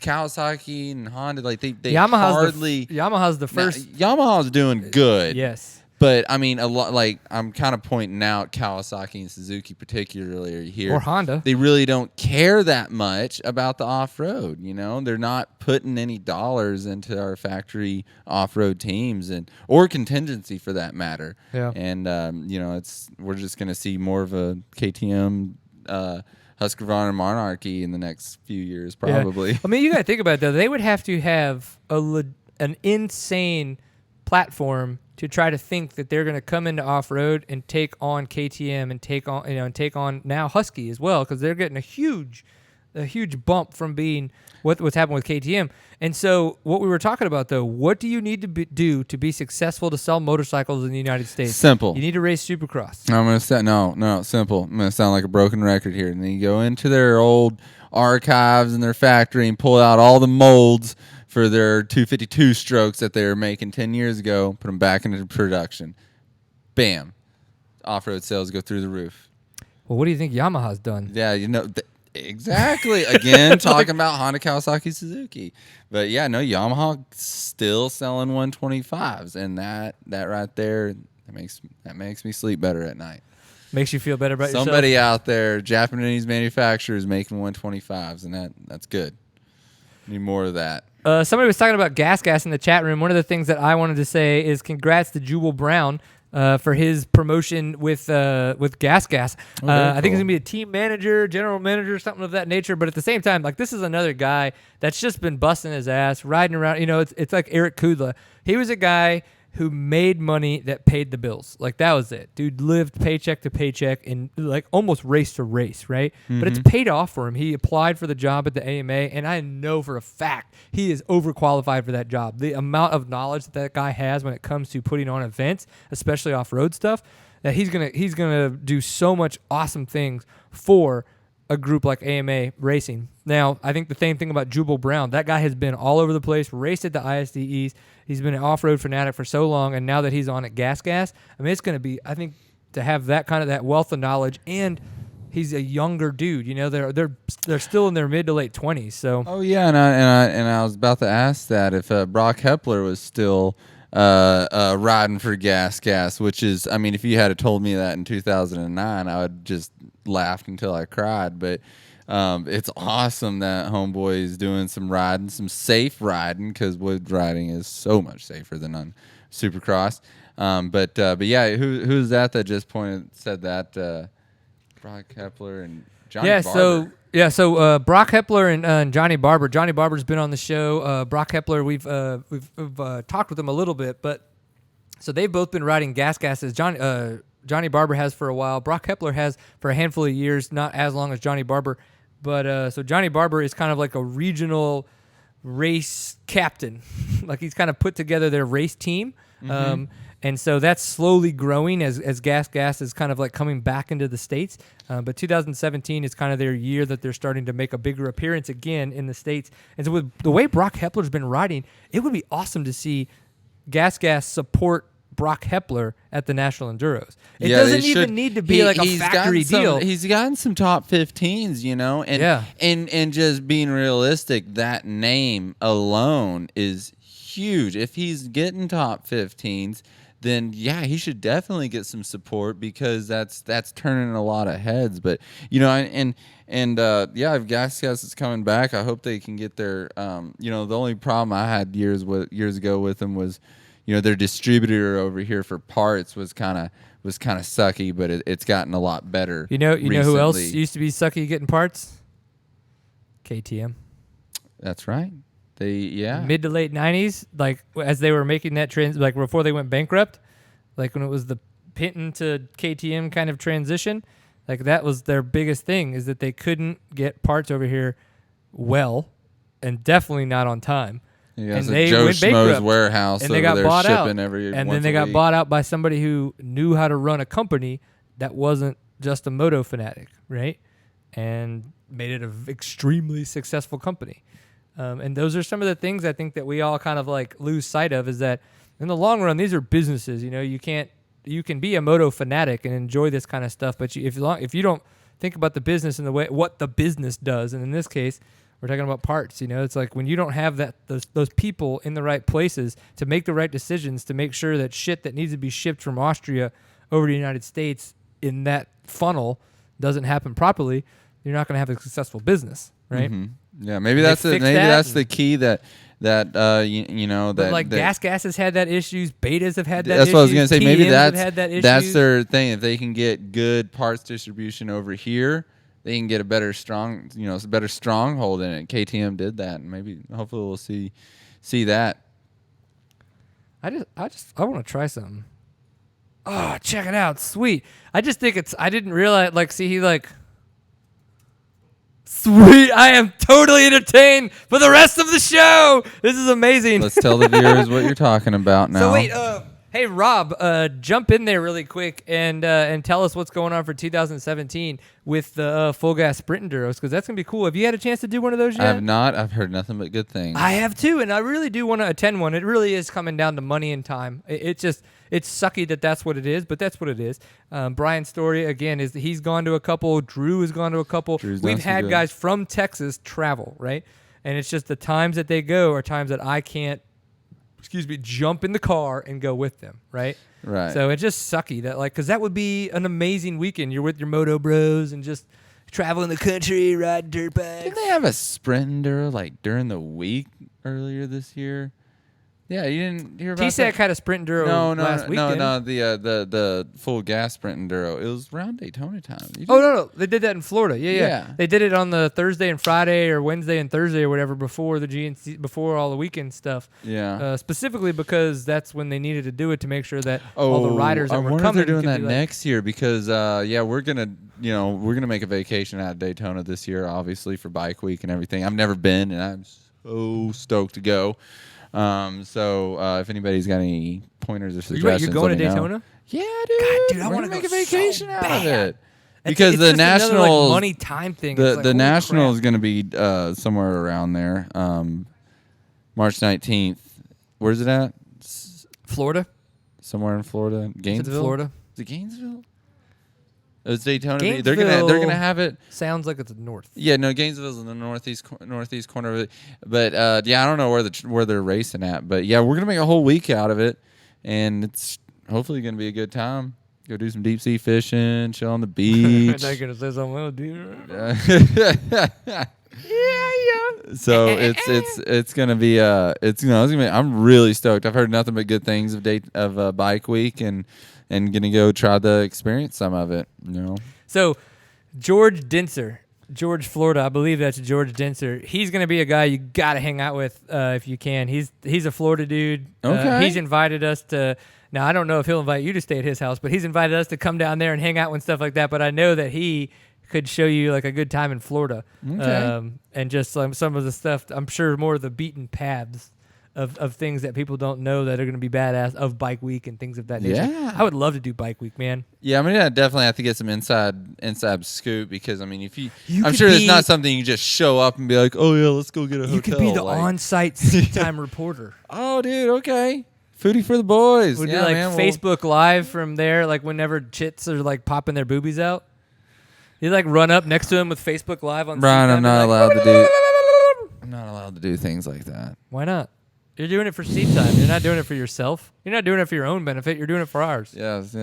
Kawasaki and Honda, like they Yamaha's the first. Yamaha's doing good. Yes. But I mean, a lot like I'm kind of pointing out Kawasaki and Suzuki particularly here, or Honda. They really don't care that much about the off-road. You know, they're not putting any dollars into our factory off-road teams or contingency for that matter. Yeah. And you know, we're just going to see more of a KTM. Husqvarna monarchy in the next few years, probably. Yeah. I mean, you got to think about it though. They would have to have an insane platform to try to think that they're going to come into off-road and take on KTM and take on now Husky as well, because they're getting a huge bump from being what's happened with KTM. And so what we were talking about though, what do you need to do to be successful to sell motorcycles in the United States? Simple. You need to race Supercross. I'm going to say no, simple. I'm going to sound like a broken record here. And then you go into their old archives in their factory and pull out all the molds for their 252 strokes that they were making 10 years ago, put them back into production. Bam. Off-road sales go through the roof. Well, what do you think Yamaha's done? Yeah, you know, exactly. Again, talking about Honda, Kawasaki, Suzuki. But yeah, no, Yamaha still selling 125s, and that right there, that makes me sleep better at night. Makes you feel better about yourself? Somebody out there, Japanese manufacturers making 125s, and that's good. Need more of that. Somebody was talking about gas in the chat room. One of the things that I wanted to say is congrats to Jubal Brown for his promotion with Gas. I think he's gonna be a team manager, general manager, something of that nature. But at the same time, like, this is another guy that's just been busting his ass, riding around. You know, it's like Eric Kudla. He was a guy who made money that paid the bills. Like, that was it. Dude lived paycheck to paycheck and like almost race to race, right? Mm-hmm. But it's paid off for him. He applied for the job at the AMA, and I know for a fact he is overqualified for that job. The amount of knowledge that guy has when it comes to putting on events, especially off-road stuff, that he's gonna do so much awesome things for a group like AMA Racing. Now, I think the same thing about Jubal Brown. That guy has been all over the place, raced at the ISDEs. He's been an off-road fanatic for so long, and now that he's on at Gas, I mean, it's going to be, I think, to have that wealth of knowledge, and he's a younger dude. You know, they're still in their mid to late 20s. So. Oh yeah, and I was about to ask that if Brock Hepler was still riding for Gas, which is, I mean, if you had told me that in 2009, I would just laughed until I cried. But it's awesome that homeboy is doing some riding, some safe riding, because wood riding is so much safer than on Supercross. But yeah, who's that just said that? Brock Hepler and Johnny Barber. So Brock Hepler and Johnny Barber. Johnny Barber's been on the show. Brock Hepler, we've talked with him a little bit, but so they've both been riding Gas as Johnny Barber has for a while. Brock Hepler has for a handful of years, not as long as Johnny Barber. But so Johnny Barber is kind of like a regional race captain. Like, he's kind of put together their race team. Mm-hmm. And so that's slowly growing as Gas is kind of like coming back into the States. But 2017 is kind of their year that they're starting to make a bigger appearance again in the States. And so with the way Brock Hepler's been riding, it would be awesome to see Gas support Brock Hepler at the National Enduros. It doesn't even need to be like a factory deal. He's gotten some top 15s, you know, and just being realistic, that name alone is huge. If he's getting top 15s, then yeah, he should definitely get some support, because that's turning a lot of heads. But you know, and if Gas is coming back, I hope they can get their you know, the only problem I had years ago with them was, you know, their distributor over here for parts was kind of sucky, but it's gotten a lot better. You know who else used to be sucky getting parts? KTM. That's right. Mid to late 90s, like as they were making that like before they went bankrupt, like when it was the Pint to KTM kind of transition, like that was their biggest thing, is that they couldn't get parts over here well, and definitely not on time. Yeah, and they Joe Schmo's warehouse, and they got bought out. And then they got bought out by somebody who knew how to run a company that wasn't just a moto fanatic, right? And made it an extremely successful company. And those are some of the things I think that we all kind of like lose sight of, is that in the long run, these are businesses. You know, you can be a moto fanatic and enjoy this kind of stuff, but if you don't think about the business and the way what the business does, and in this case, We're talking about parts. It's like when you don't have those people in the right places to make the right decisions, to make sure that shit that needs to be shipped from Austria over to the United States in that funnel doesn't happen properly, you're not going to have a successful business, right? Mm-hmm. Yeah, maybe that's the key that gas has had that issues. Betas have had that. That's what I was gonna say. Maybe that's their thing. If they can get good parts distribution over here, they can get a better stronghold in it. KTM did that, and maybe hopefully we'll see that. I want to try something. Oh, check it out, sweet. I just think I didn't realize. Sweet, I am totally entertained for the rest of the show. This is amazing. Let's tell the viewers what you're talking about now. So wait, hey Rob, jump in there really quick and tell us what's going on for 2017 with the full gas sprint enduros, because that's gonna be cool. Have you had a chance to do one of those yet? I have not. I've heard nothing but good things. I have too, and I really do want to attend one. It really is coming down to money and time. It's sucky that's what it is, but that's what it is. Brian's story, again, is that he's gone to a couple. Drew has gone to a couple. We've had guys from Texas travel, right? And it's just the times that they go are times that I can't, jump in the car and go with them, right? Right. So it's just sucky that, because that would be an amazing weekend. You're with your moto bros and just traveling the country, riding dirt bikes. Didn't they have a sprint enduro during the week earlier this year? Yeah, you didn't hear about TCCRA that? had a sprint enduro last weekend. No, the full gas sprint enduro. It was around Daytona time. No, they did that in Florida. Yeah. They did it on the Thursday and Friday, or Wednesday and Thursday, or whatever, before the GNC, before all the weekend stuff. Yeah. Specifically because that's when they needed to do it to make sure that all the riders that were coming. I wonder if they're doing that next year, because we're gonna make a vacation out of Daytona this year, obviously for Bike Week and everything. I've never been, and I'm so stoked to go. So if anybody's got any pointers or suggestions, you're going to Daytona? Know. Yeah, dude, I want to make a vacation out of it. Because it's the Nationals, money time thing. The National is going to be somewhere around there, March 19th. Where's it at? Florida. Somewhere in Florida. Gainesville. Florida. Is it Gainesville? It's Daytona. Gainesville they're gonna have it. Sounds like it's north. Yeah, no, Gainesville's in the northeast corner of it. But I don't know where they're racing at. But yeah, we're gonna make a whole week out of it, and it's hopefully gonna be a good time. Go do some deep sea fishing, chill on the beach. I'm not gonna say something else, dude. Yeah. So it's gonna be I'm really stoked. I've heard nothing but good things of Bike Week, and gonna go try to experience some of it. So George Denser, George, Florida, I believe that's George Denser. He's gonna be a guy you gotta hang out with if you can. He's a Florida dude. Okay. He's invited us to. Now I don't know if he'll invite you to stay at his house, but he's invited us to come down there and hang out and stuff like that. But I know that he could show you a good time in Florida, and just some of the stuff. I'm sure more of the beaten paths of things that people don't know that are going to be badass of Bike Week and things of that nature. Yeah. I would love to do Bike Week, man. Yeah, I definitely have to get some inside scoop, because if I'm sure it's not something you just show up and be like, oh yeah, let's go get a hotel. You could be the on-site seat time reporter. Oh, dude, okay. Foodie for the boys. Would do Facebook Live from there, whenever chits are popping their boobies out. You run up next to him with Facebook Live on. Brian, I'm not allowed to do. I'm not allowed to do things like that. Why not? You're doing it for seat time. You're not doing it for yourself. You're not doing it for your own benefit. You're doing it for ours. Yes.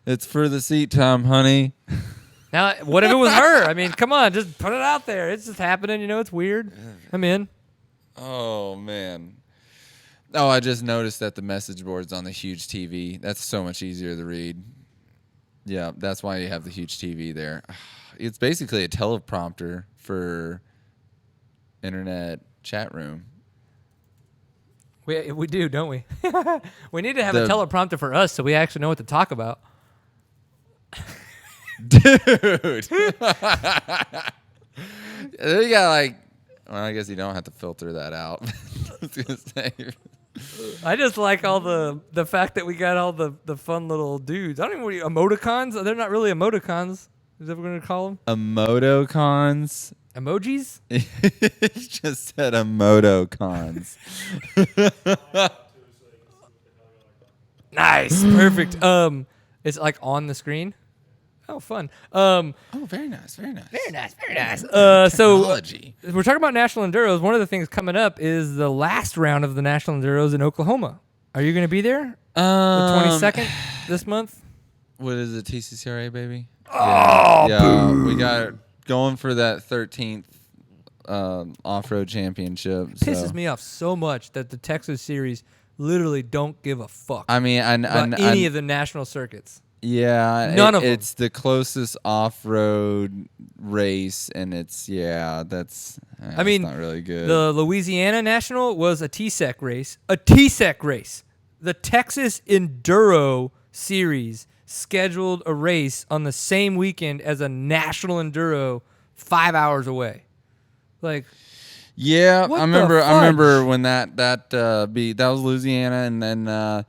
It's for the seat time, honey. Now, what if it was her? Come on, just put it out there. It's just happening. It's weird. I'm in. Oh, man. Oh, I just noticed that the message board's on the huge TV. That's so much easier to read. Yeah, that's why you have the huge TV there. It's basically a teleprompter for internet chat room. We do, don't we? We need to have a teleprompter for us so we actually know what to talk about. Dude. You got I guess you don't have to filter that out. I was gonna say. I just like all the fact that we got all the fun little dudes. I don't even know emoticons. They're not really emoticons. Is that what we're gonna call them? Emotocons. Emojis? You just said emotocons. Nice, perfect. It's on the screen. Oh, fun. Very nice. Very nice. Very nice. Very nice. So we're talking about National Enduros. One of the things coming up is the last round of the National Enduros in Oklahoma. Are you going to be there? The 22nd this month? What is it, TCCRA, baby? Oh, we got going for that 13th off-road championship. It pisses me off so much that the Texas series literally don't give a fuck. I mean, about any of the national circuits. Yeah, none of them. It's the closest off-road race, and it's that's not really good. The Louisiana National was a TSEC race. A TSEC race. The Texas Enduro Series scheduled a race on the same weekend as a National Enduro 5 hours away. Like, yeah, I remember when that was Louisiana, and then I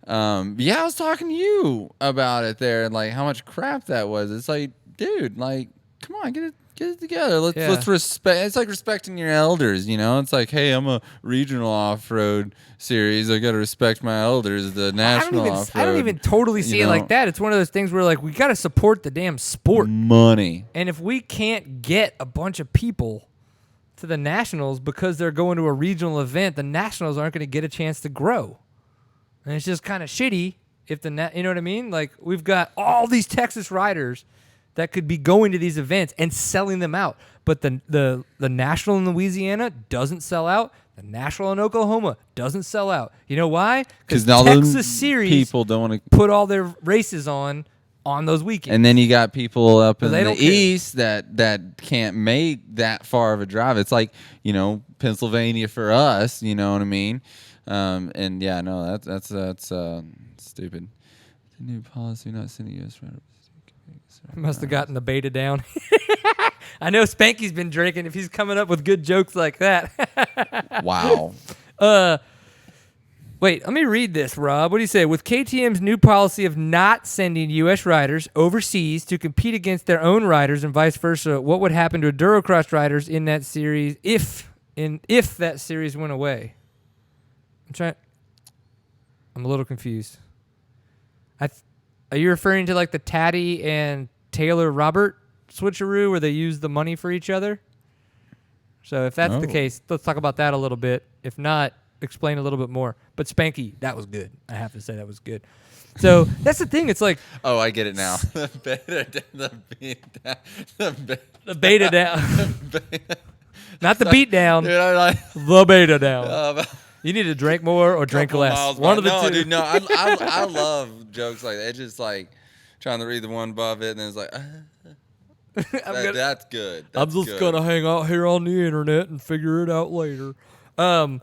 was talking to you about it there, and like how much crap that was. It's like, dude, like, come on, get it together. Let's respect. It's like respecting your elders, you know. It's like, hey, I'm a regional off-road series. I got to respect my elders. The national off-road. I don't even totally see it like that. It's one of those things where like we got to support the damn sport. Money. And if we can't get a bunch of people to the nationals because they're going to a regional event, the nationals aren't going to get a chance to grow. And it's just kind of shitty if you know what I mean? Like, we've got all these Texas riders that could be going to these events and selling them out. But the national in Louisiana doesn't sell out. The national in Oklahoma doesn't sell out. You know why? Because Texas series people don't want to put all their races on those weekends. And then you got people up in the east that can't make that far of a drive. It's like, you know, Pennsylvania for us, you know what I mean? And yeah, no, that's stupid. The new policy not sending U.S. riders. Must have gotten the beta down. I know Spanky's been drinking if he's coming up with good jokes like that. Wow. Wait, let me read this, Rob. What do you say? With KTM's new policy of not sending U.S. riders overseas to compete against their own riders and vice versa, what would happen to Endurocross riders in that series if that series went away? I'm a little confused. Are you referring to like the Taddy and Taylor Robert switcheroo where they use the money for each other? So if that's the case, let's talk about that a little bit. If not, explain a little bit more. But Spanky, that was good. I have to say that was good. So that's the thing. It's like, oh, I get it now. The beta down. Not the beat down. Dude, I like the beta down. You need to drink more or drink less. One of the two. Dude, no, I love jokes like that. It's just like trying to read the one above it, and then it's like, that's good. I'm just going to hang out here on the internet and figure it out later. So,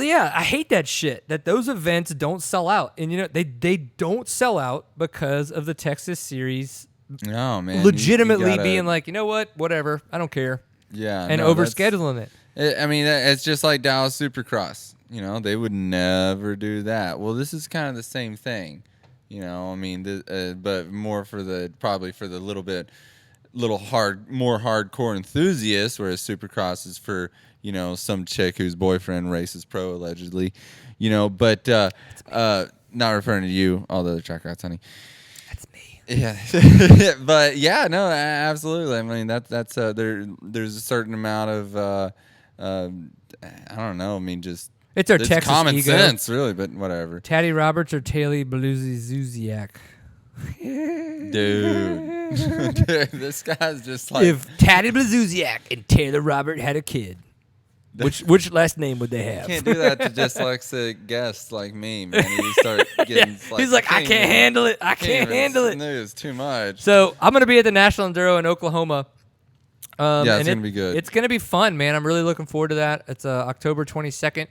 yeah, I hate that shit, that those events don't sell out. And, you know, they don't sell out because of the Texas series legitimately being like, you know what, whatever, I don't care. Yeah. And overscheduling it. I mean, it's just like Dallas Supercross. You know, they would never do that. Well, this is kind of the same thing. You know, I mean, but more probably for the more hardcore enthusiasts, whereas Supercross is for, you know, some chick whose boyfriend races pro allegedly. You know, but not referring to you, all the other track rats, honey. That's me. Yeah, but yeah, no, absolutely. I mean, that's there's a certain amount of I don't know. I mean, just it's our Texas common ego. sense, really. But whatever. Taddy Roberts or Taylor Beluzi-Zuziak? Dude, this guy's just like, if Taddy Beluziak and Taylor Robert had a kid, which last name would they have? You can't do that to dyslexic guests like me, man. You start getting he's like, I can't handle it. I can't handle it. It's too much. So I'm gonna be at the National Enduro in Oklahoma. Yeah, it's going to be good. It's going to be fun, man. I'm really looking forward to that. It's October 22nd.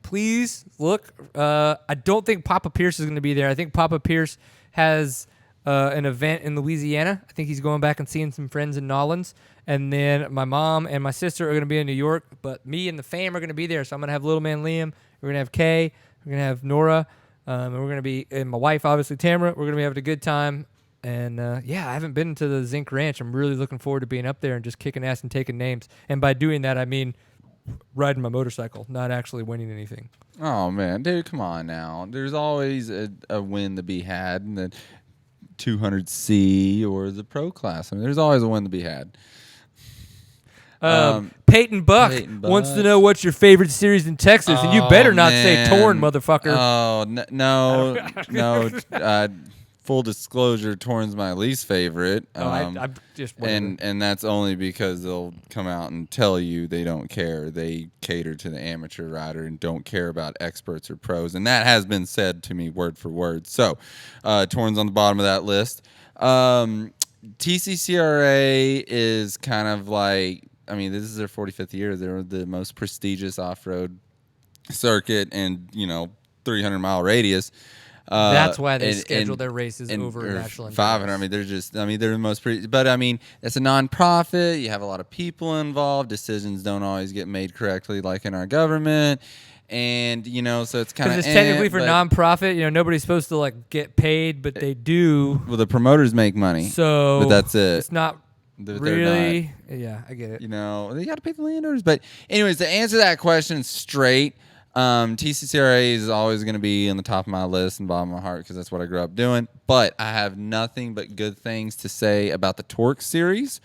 Please look. I don't think Papa Pierce is going to be there. I think Papa Pierce has an event in Louisiana. I think he's going back and seeing some friends in Nolens. And then my mom and my sister are going to be in New York. But me and the fam are going to be there. So I'm going to have little man Liam. We're going to have Kay. We're going to have Nora. And we're going to be, and my wife, obviously, Tamara. We're going to be having a good time. And, yeah, I haven't been to the Zinc Ranch. I'm really looking forward to being up there and just kicking ass and taking names. And by doing that, I mean riding my motorcycle, not actually winning anything. Oh, man. Dude, come on now. There's always a win to be had. And then 200C or the pro class. I mean, there's always a win to be had. Peyton Buck wants to know what's your favorite series in Texas, and you better not say Torn, motherfucker. Oh, no. Full disclosure, Torn's my least favorite. I'm just wondering. And that's only because they'll come out and tell you they don't care. They cater to the amateur rider and don't care about experts or pros. And that has been said to me word for word. So Torn's on the bottom of that list. TCCRA is kind of like, I mean, this is their 45th year. They're the most prestigious off-road circuit and, 300-mile radius. That's why they schedule their races over National Enduros. 500. I mean, they're the most but I mean, it's a nonprofit. You have a lot of people involved. Decisions don't always get made correctly, like in our government. And, so it's kind of... Because it's technically for nonprofit. Nobody's supposed to, get paid, but they do. Well, the promoters make money. So... But that's it. It's not really... Yeah, I get it. They got to pay the landowners. But anyways, to answer that question straight... TCCRA is always going to be on the top of my list and bottom of my heart because that's what I grew up doing. But I have nothing but good things to say about the TORCS series,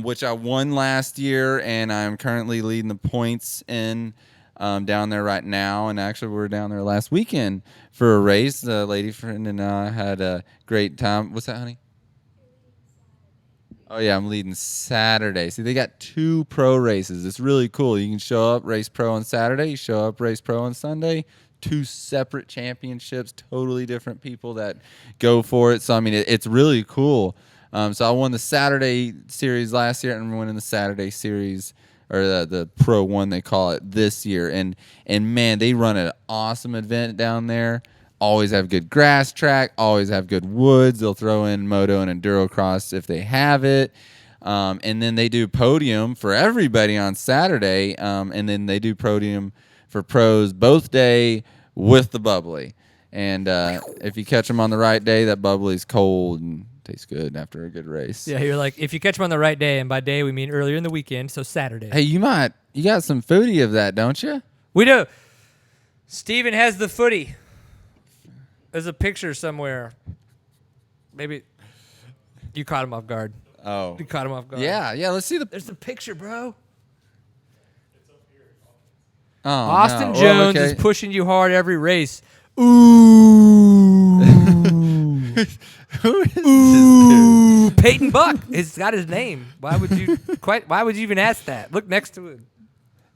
which I won last year, and I'm currently leading the points in down there right now. And actually, we were down there last weekend for a race. The lady friend and I had a great time. What's that, honey? Oh, yeah, I'm leading Saturday. See, they got 2 pro races. It's really cool. You can show up, race pro on Saturday. You show up, race pro on Sunday. 2 separate championships, totally different people that go for it. So, I mean, it's really cool. So I won the Saturday series last year, and I'm winning the Saturday series, or the Pro 1, they call it, this year. And man, they run an awesome event down there. Always have good grass track, always have good woods. They'll throw in moto and endurocross if they have it. And then they do podium for everybody on Saturday. And then they do podium for pros both day with the bubbly. And if you catch them on the right day, that bubbly's cold and tastes good after a good race. Yeah, you're like, if you catch them on the right day, and by day we mean earlier in the weekend, so Saturday. Hey, you got some foodie of that, don't you? We do. Steven has the footy. There's a picture somewhere. Maybe you caught him off guard. Oh. You caught him off guard. Yeah, let's see There's a picture, bro. It's up here. Austin Jones is pushing you hard every race. Ooh. Who is this dude? Peyton Buck. It's got his name. Why would you even ask that? Look next to it.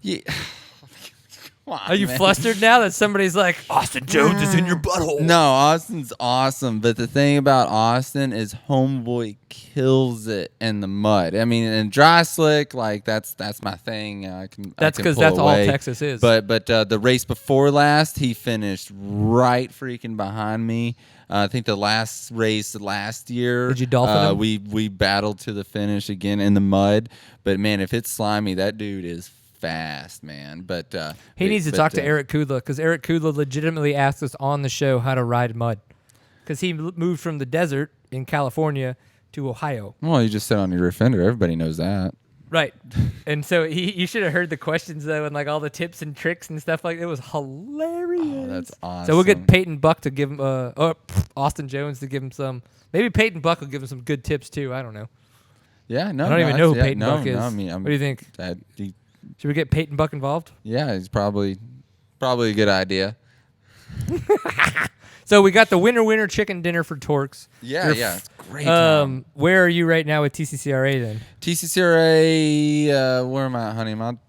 Yeah. On, are you flustered now that somebody's like, Austin Jones is in your butthole? No, Austin's awesome. But the thing about Austin is homeboy kills it in the mud. I mean, in dry slick, that's my thing. That's because that's all Texas is. But the race before last, he finished right freaking behind me. I think the last race last year, did you dolphin him? We battled to the finish again in the mud. But man, if it's slimy, that dude is fast, man. But he needs to talk to Eric Kudla, because Eric Kudla legitimately asked us on the show how to ride mud, because he moved from the desert in California to Ohio. Well, you just sit on your rear fender. Everybody knows that. Right. And so you should have heard the questions, though, and all the tips and tricks and stuff like that. It was hilarious. Oh, that's awesome. So we'll get Peyton Buck to give him, Austin Jones to give him some. Maybe Peyton Buck will give him some good tips, too. I don't know. Yeah, no. I don't even know who Peyton Buck is. No, I mean, what do you think? Should we get Peyton Buck involved? Yeah, he's probably a good idea. So we got the winner chicken dinner for TORCS. Yeah, it's great time. Where are you right now with TCCRA then? TCCRA, where am I, honey? I'm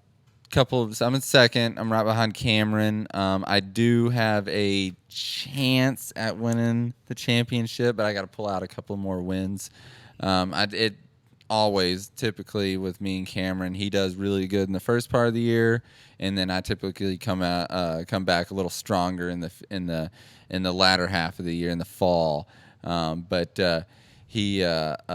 in second. I'm right behind Cameron. I do have a chance at winning the championship, but I got to pull out a couple more wins. Always, typically with me and Cameron, he does really good in the first part of the year, and then I typically come back a little stronger in the latter half of the year in the fall. But he's a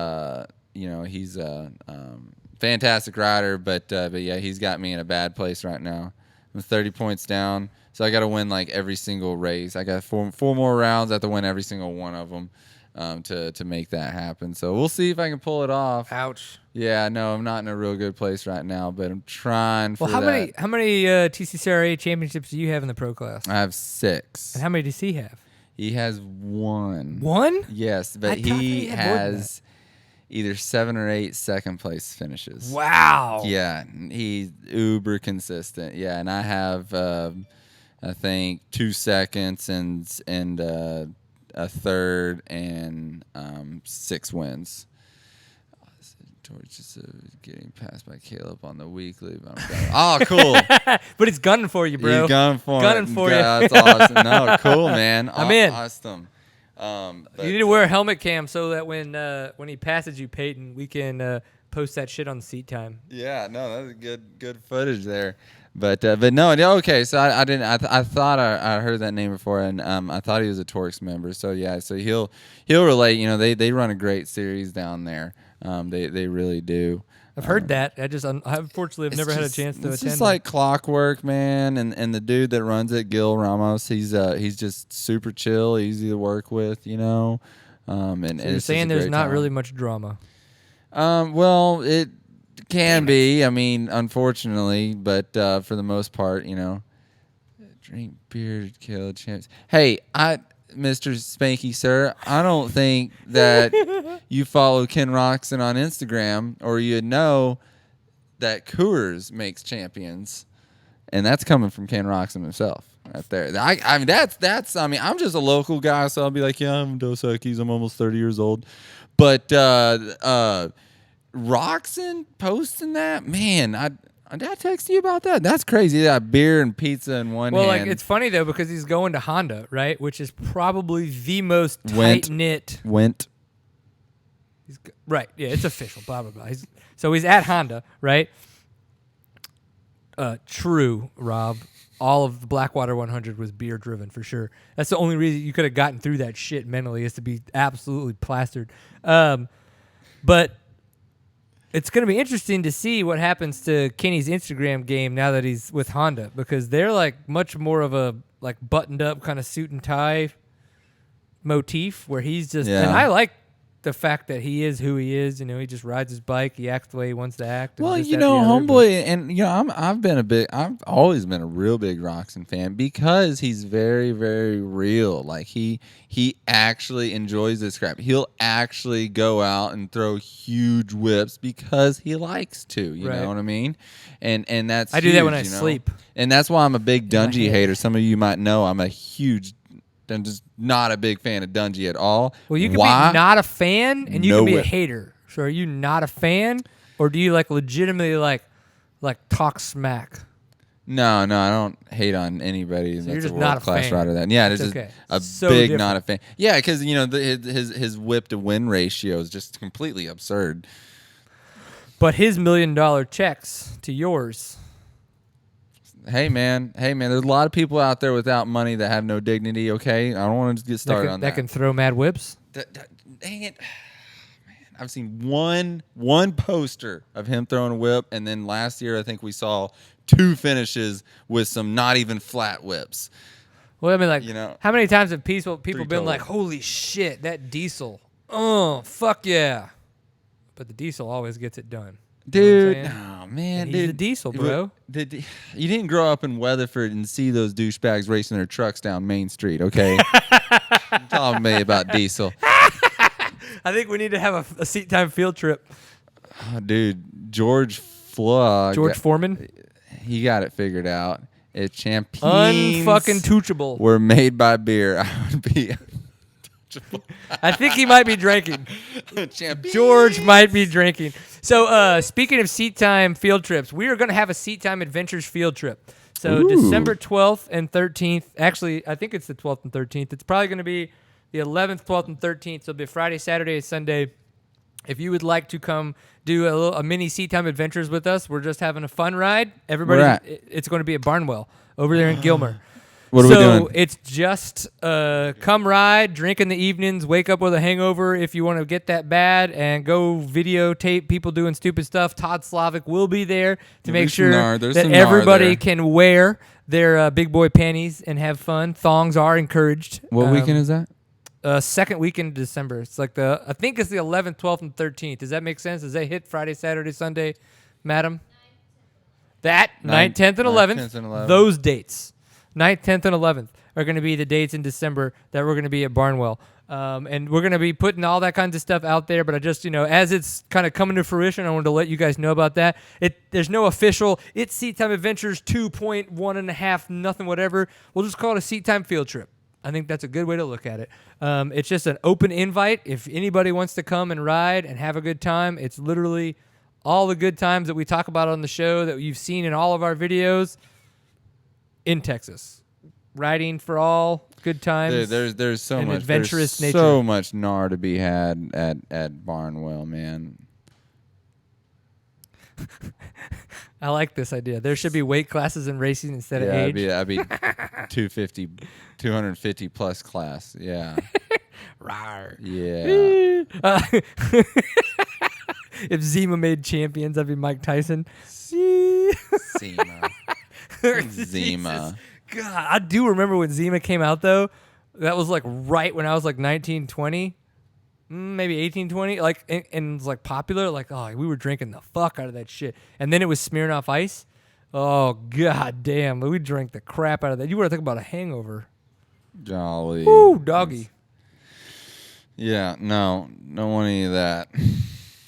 fantastic rider. But yeah, he's got me in a bad place right now. I'm 30 points down, so I got to win every single race. I got four more rounds. I have to win every single one of them. To make that happen. So we'll see if I can pull it off. Ouch. Yeah, no, I'm not in a real good place right now, but I'm trying for that. How many TCCRA championships do you have in the pro class? I have 6. And how many does he have? He has one. One? Yes, but he has either 7 or 8 second place finishes. Wow. Yeah, he's uber consistent. Yeah, and I have I think 2 seconds and a third and 6 wins. George is getting passed by Kailub on the weekly. Oh, cool. But he's gunning for you, bro. He's gunning for you. That's awesome. No, cool, man. I'm in. Awesome. You need to wear a helmet cam so that when he passes you, Peyton, we can post that shit on Seat Time. Yeah, no, that's good footage there. But no, okay. So I didn't. I thought I heard that name before, and I thought he was a TORCS member. So yeah, so he'll relate. You know, they run a great series down there. They really do. I've heard that. I unfortunately have never had a chance to attend. It's just like clockwork, man. And the dude that runs it, Gil Ramos, he's just super chill, easy to work with, you know. And so you're saying there's not really much drama. Well, it can be. I mean, unfortunately, but for the most part, you know, drink beer to kill champs. Hey, Mr. Spanky, sir, I don't think that you follow Ken Roxon on Instagram or you know that Coors makes champions, and that's coming from Ken Roxon himself right there. I mean, that's. I mean, I'm just a local guy, so I'll be like, yeah, I'm Dos Equis. I'm almost 30 years old, but Roxon posting that, man, did I text you about that? That's crazy. They got beer and pizza in one hand. Well, like, it's funny, though, because he's going to Honda, right? Which is probably the most tight-knit. Right. Yeah, it's official, blah, blah, blah. So he's at Honda, right? True, Rob. All of the Blackwater 100 was beer-driven, for sure. That's the only reason you could have gotten through that shit mentally, is to be absolutely plastered. But it's going to be interesting to see what happens to Kenny's Instagram game now that he's with Honda, because they're like much more of a like buttoned up kind of suit and tie motif, where he's just, and I like the fact that he is who he is. You know, he just rides his bike, he acts the way he wants to act. Well, you know, homeboy, and you know, I've always been a real big Roxon fan because he's very, very real. Like he actually enjoys this crap. He'll actually go out and throw huge whips because he likes to. You know what I mean? And that's I do that when I sleep. And that's why I'm a big Dungey hater. Some of you might know I'm just not a big fan of Dungey at all. Well, you can be not a fan and you can be a hater. So are you not a fan, or do you like legitimately like talk smack? No, I don't hate on anybody so that's a world-class rider. It's just okay. Big not a fan. Yeah, because you know his whip to win ratio is just completely absurd. But his $1 million checks to yours. Hey man, there's a lot of people out there without money that have no dignity, okay? I don't want to get started on that. That can throw mad whips? Dang it. Man, I've seen one poster of him throwing a whip, and then last year I think we saw 2 finishes with some not even flat whips. Well, I mean, like, you know, how many times have people been like, holy shit, that diesel. Oh, fuck yeah. But the diesel always gets it done. Dude, oh man, he's a diesel, bro. You didn't grow up in Weatherford and see those douchebags racing their trucks down Main Street, okay? Talk to me about diesel. I think we need to have a seat time field trip. Oh, dude, George Foreman, he got it figured out. It's champions unfucking touchable. Were made by beer. I would be. I think he might be drinking. George might be drinking. So, speaking of seat time field trips, we are going to have a seat time adventures field trip. So, December 12th and 13th. Actually, I think it's the 12th and 13th. It's probably going to be the 11th, 12th, and 13th. So, it'll be Friday, Saturday, and Sunday. If you would like to come do a mini seat time adventures with us, we're just having a fun ride. It's going to be at Barnwell over there in Gilmer. What are we doing? So it's just come ride, drink in the evenings, wake up with a hangover if you want to get that bad, and go videotape people doing stupid stuff. Todd Slavic will be there to make sure that everybody can wear their big boy panties and have fun. Thongs are encouraged. What weekend is that? Second weekend of December. It's like I think it's the 11th, 12th, and 13th. Does that make sense? Does that hit Friday, Saturday, Sunday, madam? 9th, 10th, and 11th. Those dates. 9th, 10th, and 11th. are going to be the dates in December that we're going to be at Barnwell. And we're going to be putting all that kinds of stuff out there. But I just, as it's kind of coming to fruition, I wanted to let you guys know about that. There's no official, it's Seat Time Adventures 2.1.5, nothing, whatever. We'll just call it a Seat Time field trip. I think that's a good way to look at it. It's just an open invite. If anybody wants to come and ride and have a good time, it's literally all the good times that we talk about on the show that you've seen in all of our videos in Texas. Riding for all, good times. There's so much adventurous nature. So much gnar to be had at Barnwell, man. I like this idea. There should be weight classes in racing instead of age. I'd be 250 plus class. Yeah. Rawr. Yeah. If Zima made champions, I'd be Mike Tyson. Zima. Zima. God, I do remember when Zima came out, though. That was like right when I was like 19, 20. Maybe 18, 20, like, and it was like popular. Like, oh, we were drinking the fuck out of that shit. And then it was Smirnoff Ice. Oh, god damn. We drank the crap out of that. You were talking about a hangover. Jolly. Woo, doggy. Yeah, no want any of that.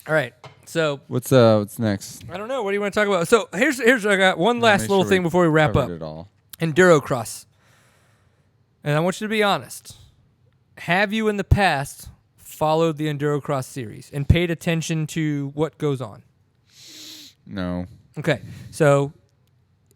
All right, so. What's next? I don't know. What do you want to talk about? So here's I got one last little thing before we wrap up. It all. Endurocross. And I want you to be honest. Have you in the past followed the Endurocross series and paid attention to what goes on? No. Okay. So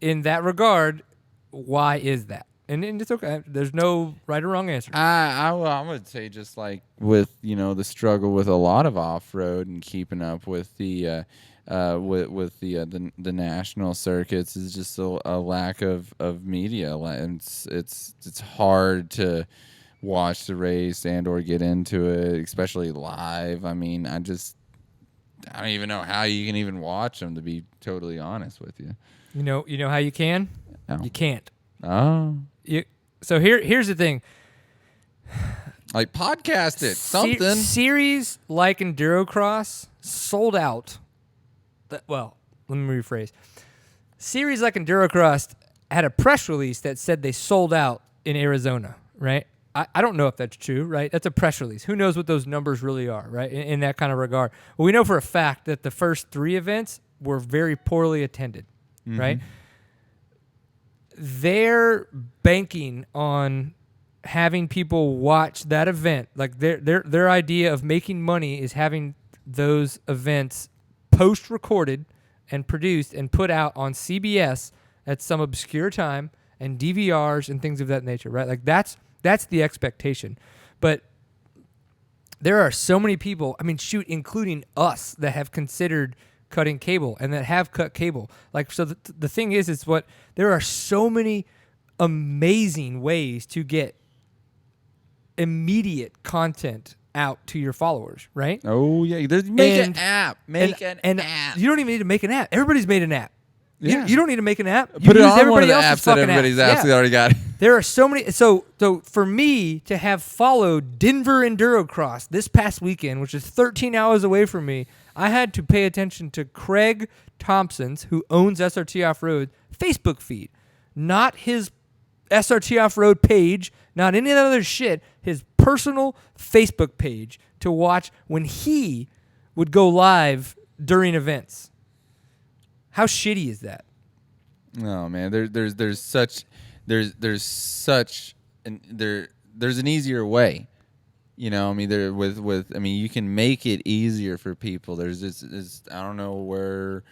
in that regard, why is that? And it's okay. There's no right or wrong answer. I would say just like with, the struggle with a lot of off-road and keeping up with the the national circuits is just a lack of media. And it's hard to watch the race and or get into it, especially live. I mean, I don't even know how you can even watch them, to be totally honest with you. You know how you can? No. You can't. Oh. So here's the thing. Like podcast it, something. Series like Endurocross sold out. Well, let me rephrase. Series like Endurocross had a press release that said they sold out in Arizona, right? I don't know if that's true, right? That's a press release. Who knows what those numbers really are, right? In that kind of regard. Well, we know for a fact that the first 3 events were very poorly attended, right? They're banking on having people watch that event. Like their idea of making money is having those events post-recorded and produced and put out on CBS at some obscure time and DVRs and things of that nature, right? Like that's the expectation. But there are so many people, I mean, including us, that have considered cutting cable and that have cut cable. Like, so the thing is there are so many amazing ways to get immediate content out to your followers, right? Oh, yeah. Make an app. Make an app. You don't even need to make an app. Everybody's made an app. Yeah. You don't need to make an app. Put it on one of the apps that everybody's absolutely already got. There are so many. So for me to have followed Denver Endurocross this past weekend, which is 13 hours away from me, I had to pay attention to Craig Thompson's, who owns SRT Off-Road, Facebook feed. Not his SRT Off-Road page, not any other shit, his personal Facebook page to watch when he would go live during events. How shitty is that? No, man. There's an easier way. You know, I mean, you can make it easier for people. There's this I don't know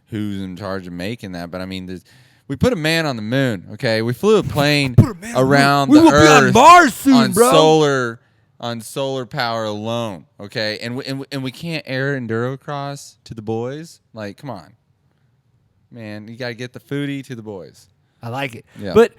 who's in charge of making that, but I mean, we put a man on the moon. Okay, we flew a plane around the Earth. We will be on Mars soon, bro. On solar power alone. Okay, and we can't air Endurocross to the boys. Like, come on. Man, you got to get the foodie to the boys. I like it. Yeah. But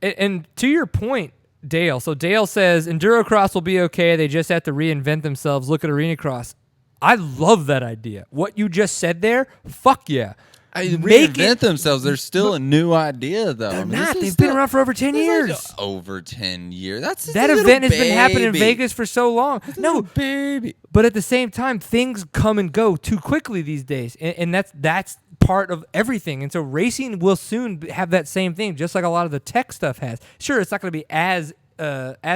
and to your point, Dale. So Dale says Endurocross will be okay. They just have to reinvent themselves. Look at Arena Cross. I love that idea. What you just said there, fuck yeah. Reinvent themselves. They're still a new idea, though. They're not. They've been around for over 10 years. Like over 10 years. That event has been happening in Vegas for so long. No, baby. But at the same time, things come and go too quickly these days, and that's part of everything. And so racing will soon have that same thing, just like a lot of the tech stuff has. Sure, it's not going to be as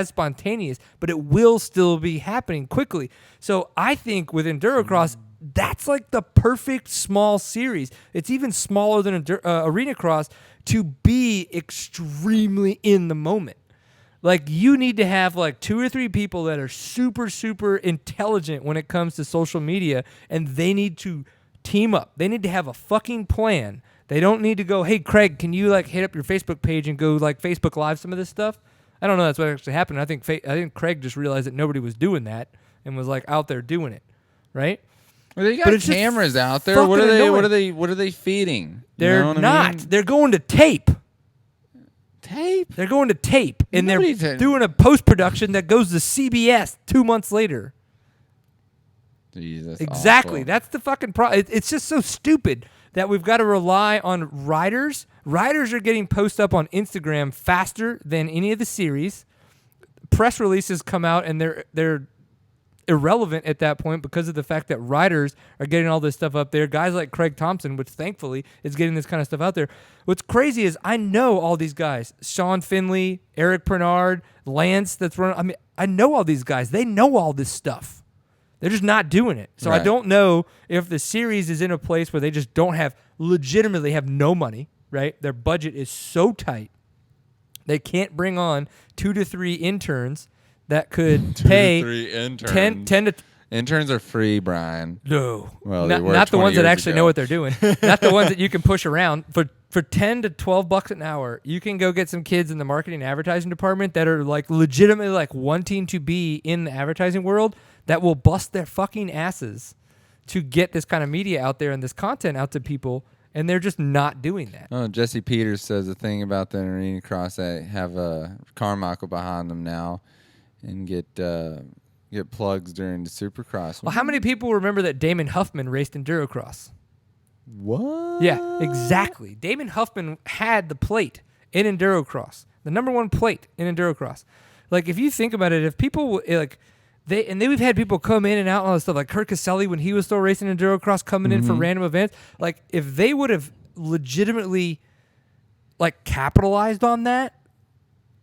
spontaneous, but it will still be happening quickly. So I think with Endurocross, that's like the perfect small series. It's even smaller than Arena Cross to be extremely in the moment. Like, you need to have like 2 or 3 people that are super, super intelligent when it comes to social media, and they need to team up. They need to have a fucking plan. They don't need to go, hey, Craig, can you like hit up your Facebook page and go like Facebook Live some of this stuff? I don't know. That's what actually happened. I think Craig just realized that nobody was doing that and was like out there doing it, right? Well, they got cameras out there. What are they feeding? They're not. I mean? They're going to tape. Tape? They're going to tape, and they're doing a post-production that goes to CBS 2 months later. Jesus. Exactly. Awful. That's the fucking problem. It's just so stupid that we've got to rely on riders. Riders are getting posted up on Instagram faster than any of the series. Press releases come out, and they're irrelevant at that point because of the fact that riders are getting all this stuff up there. Guys like Craig Thompson, which thankfully is getting this kind of stuff out there. What's crazy is I know all these guys. Sean Finley, Eric Pernard, Lance that's running. I mean, I know all these guys. They know all this stuff. They're just not doing it. So right. I don't know if the series is in a place where they just legitimately have no money, right? Their budget is so tight. They can't bring on 2 to 3 interns that could pay 2 to 3 interns. 10 to... Interns are free, Brian. No. Well, not the ones that actually know what they're doing. Not the ones that you can push around. For $10 to $12 an hour, you can go get some kids in the marketing and advertising department that are like legitimately like wanting to be in the advertising world that will bust their fucking asses to get this kind of media out there and this content out to people, and they're just not doing that. Oh, Jesse Peters says a thing about the Arena Cross that have Carmichael behind them now and get plugs during the Supercross. Well, how many people remember that Damon Huffman raced Endurocross? What? Yeah, exactly. Damon Huffman had the plate in Endurocross, the number 1 plate in Endurocross. Like, if you think about it, if people like we've had people come in and out and all this stuff, like Kurt Caselli when he was still racing Endurocross, coming in for random events. Like, if they would have legitimately like capitalized on that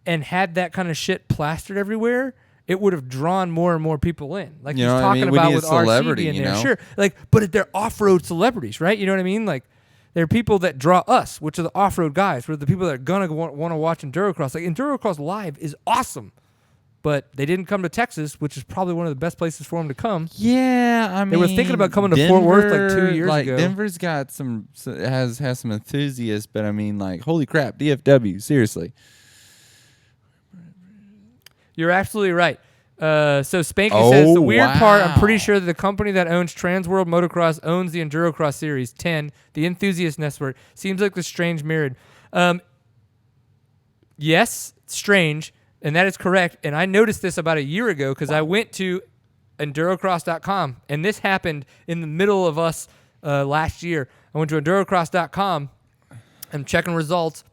and had that kind of shit plastered everywhere, it would have drawn more and more people in. Like he's talking about with RC being there. Sure. Like, but they're off-road celebrities, right? You know what I mean? Like, they're people that draw us, which are the off-road guys. We're the people that are going to want to watch Endurocross. Like, Endurocross Live is awesome, but they didn't come to Texas, which is probably one of the best places for them to come. Yeah, I mean, they were thinking about coming to Fort Worth like 2 years ago. Denver's got has some enthusiasts, but I mean, like, holy crap, DFW, seriously. You're absolutely right. So Spanky says, the weird part, I'm pretty sure that the company that owns Transworld Motocross owns the Endurocross Series 10, the Enthusiast Network. Seems like the strange mirrored. Yes, strange, and that is correct. And I noticed this about a year ago because I went to Endurocross.com, and this happened in the middle of us last year. I went to Endurocross.com and checking results,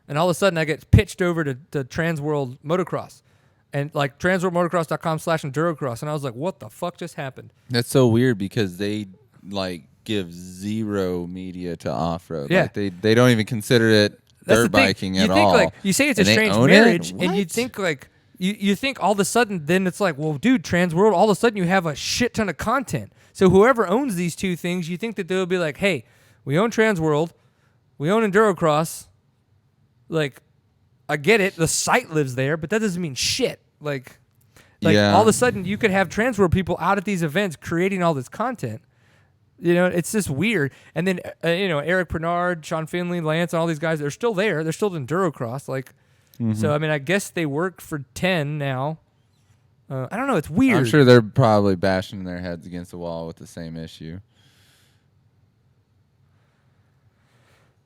and all of a sudden I get pitched over to Transworld Motocross. And like transworldmotocross.com/Endurocross. And I was like, what the fuck just happened? That's so weird because they like give zero media to off-road. Yeah. Like they don't even consider it dirt biking at all. Like, you say it's a strange marriage, and you think like you think all of a sudden then it's like, well, dude, Transworld, all of a sudden you have a shit ton of content. So whoever owns these two things, you think that they'll be like, hey, we own Transworld, we own Endurocross, like, I get it. The site lives there, but that doesn't mean shit. Like all of a sudden you could have Transworld people out at these events creating all this content. You know, it's just weird. And then, Eric Pernard, Sean Finley, Lance, and all these guys, they're still there. They're still in Endurocross. Like, so, I mean, I guess they work for 10 now. I don't know. It's weird. I'm sure they're probably bashing their heads against the wall with the same issue.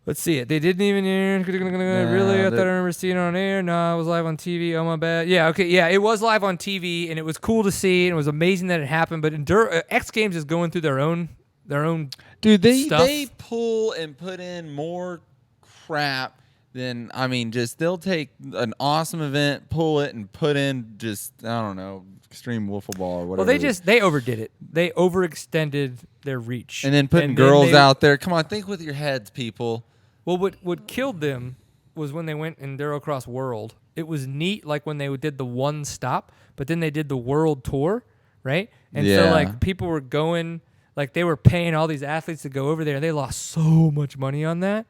Let's see it. They didn't even really. I thought I remember seeing it on air. No, it was live on TV. Oh my bad. Yeah, okay, yeah, it was live on TV, and it was cool to see, and it was amazing that it happened. But X Games is going through their own dude. They pull and put in more crap then I mean, just they'll take an awesome event, pull it, and put in just I don't know, extreme wiffle ball or whatever. Well, they overdid it. They overextended their reach, and then putting girls out there. Come on, think with your heads, people. Well, what killed them was when they went Endurocross World. It was neat, like when they did the one stop, but then they did the world tour, right? And so like people were going, like they were paying all these athletes to go over there, and they lost so much money on that.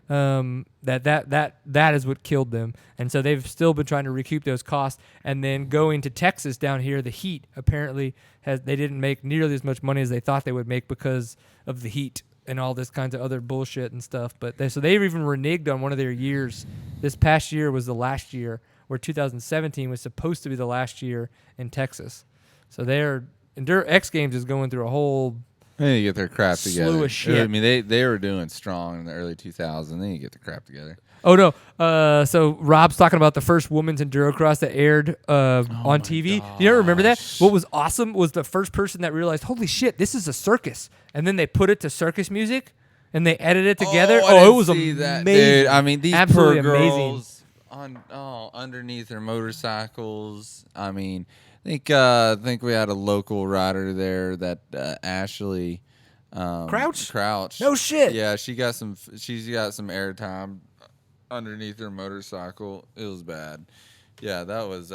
That is what killed them. And so they've still been trying to recoup those costs. And then going to Texas down here, the heat apparently they didn't make nearly as much money as they thought they would make because of the heat and all this kinds of other bullshit and stuff. But they've even reneged on one of their years. This past year was the last year, where 2017 was supposed to be the last year in Texas. So X Games is going through a whole they need to get their crap together. Slew of shit. I mean, they were doing strong in the early 2000s. They need to get their crap together. Oh, no. So Rob's talking about the first women's Endurocross that aired on TV. Gosh. You ever remember that? What was awesome was the first person that realized, holy shit, this is a circus. And then they put it to circus music, and they edited it together. It was amazing. That, dude. I mean, these absolutely poor girls amazing. Underneath their motorcycles. I mean, I think we had a local rider there that Ashley Crouch. No shit. Yeah, she's got some airtime underneath her motorcycle. It was bad. Yeah, that was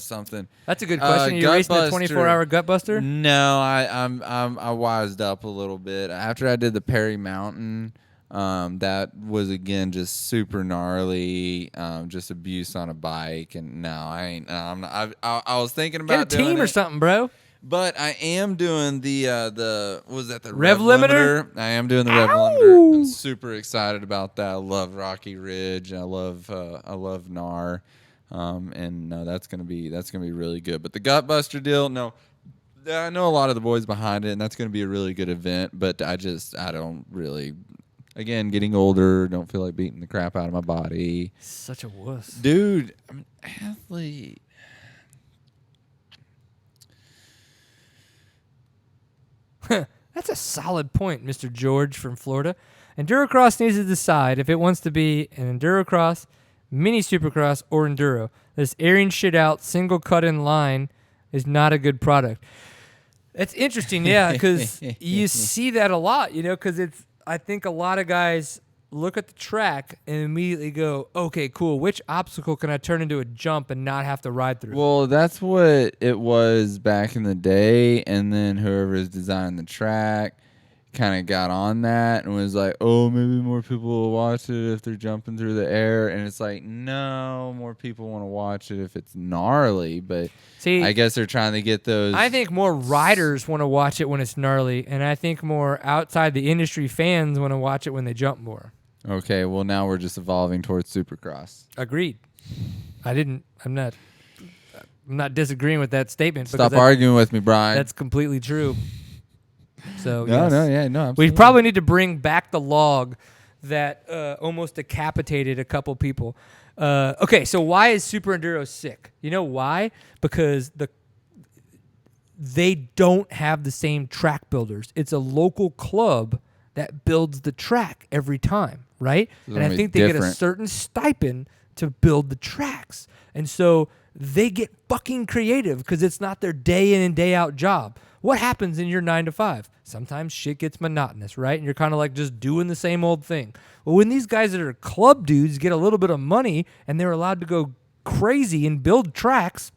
something. That's a good question. You racing the 24-hour gut buster? No, I wised up a little bit after I did the Perry Mountain. That was again just super gnarly, just abuse on a bike, and no, I ain't. I'm not. I was thinking about get a team or something, bro. But I am doing the was that the rev limiter? I am doing the rev limiter. I'm super excited about that. I love Rocky Ridge. I love NAR, and that's gonna be really good. But the Gutbuster deal, no. I know a lot of the boys behind it, and that's going to be a really good event. But I don't really. Again, getting older, don't feel like beating the crap out of my body. Such a wuss. Dude, I'm an athlete. That's a solid point, Mr. George from Florida. Endurocross needs to decide if it wants to be an Endurocross, mini Supercross, or Enduro. This airing shit out, single cut in line is not a good product. That's interesting, yeah, because you see that a lot, because I think a lot of guys look at the track and immediately go, okay, cool, which obstacle can I turn into a jump and not have to ride through? Well, that's what it was back in the day, and then whoever's designed the track kind of got on that and was like, oh, maybe more people will watch it if they're jumping through the air. And it's like, no, more people want to watch it if it's gnarly. But see, I guess they're trying to get those. I think more riders want to watch it when it's gnarly, and I think more outside the industry fans want to watch it when they jump more. Okay, well, now we're just evolving towards Supercross. Agreed. I'm not disagreeing with that statement. Stop arguing with me, Brian. That's completely true. So no, absolutely. We probably need to bring back the log that almost decapitated a couple people. Okay, so why is Super Enduro sick? You know why? Because they don't have the same track builders. It's a local club that builds the track every time, right? And I think they get a certain stipend to build the tracks. And so they get fucking creative because it's not their day in and day out job. What happens in your 9 to 5? Sometimes shit gets monotonous, right? And you're kind of like just doing the same old thing. Well, when these guys that are club dudes get a little bit of money and they're allowed to go crazy and build tracks,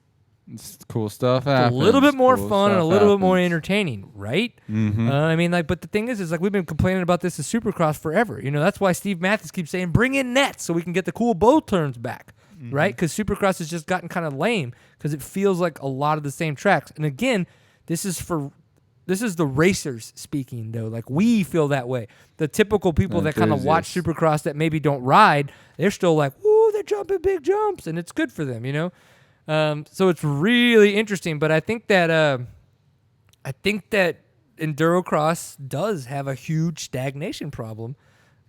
it's cool stuff. It's a little bit more fun and a little bit more entertaining, right? Mm-hmm. But the thing is like we've been complaining about this as Supercross forever. That's why Steve Mathis keeps saying bring in nets so we can get the cool bow turns back, right? Because Supercross has just gotten kind of lame because it feels like a lot of the same tracks. And again, this is the racers speaking, though. Like, we feel that way. The typical people that kind of watch Supercross that maybe don't ride, they're still like, ooh, they're jumping big jumps, and it's good for them, So it's really interesting. But I think that Endurocross does have a huge stagnation problem,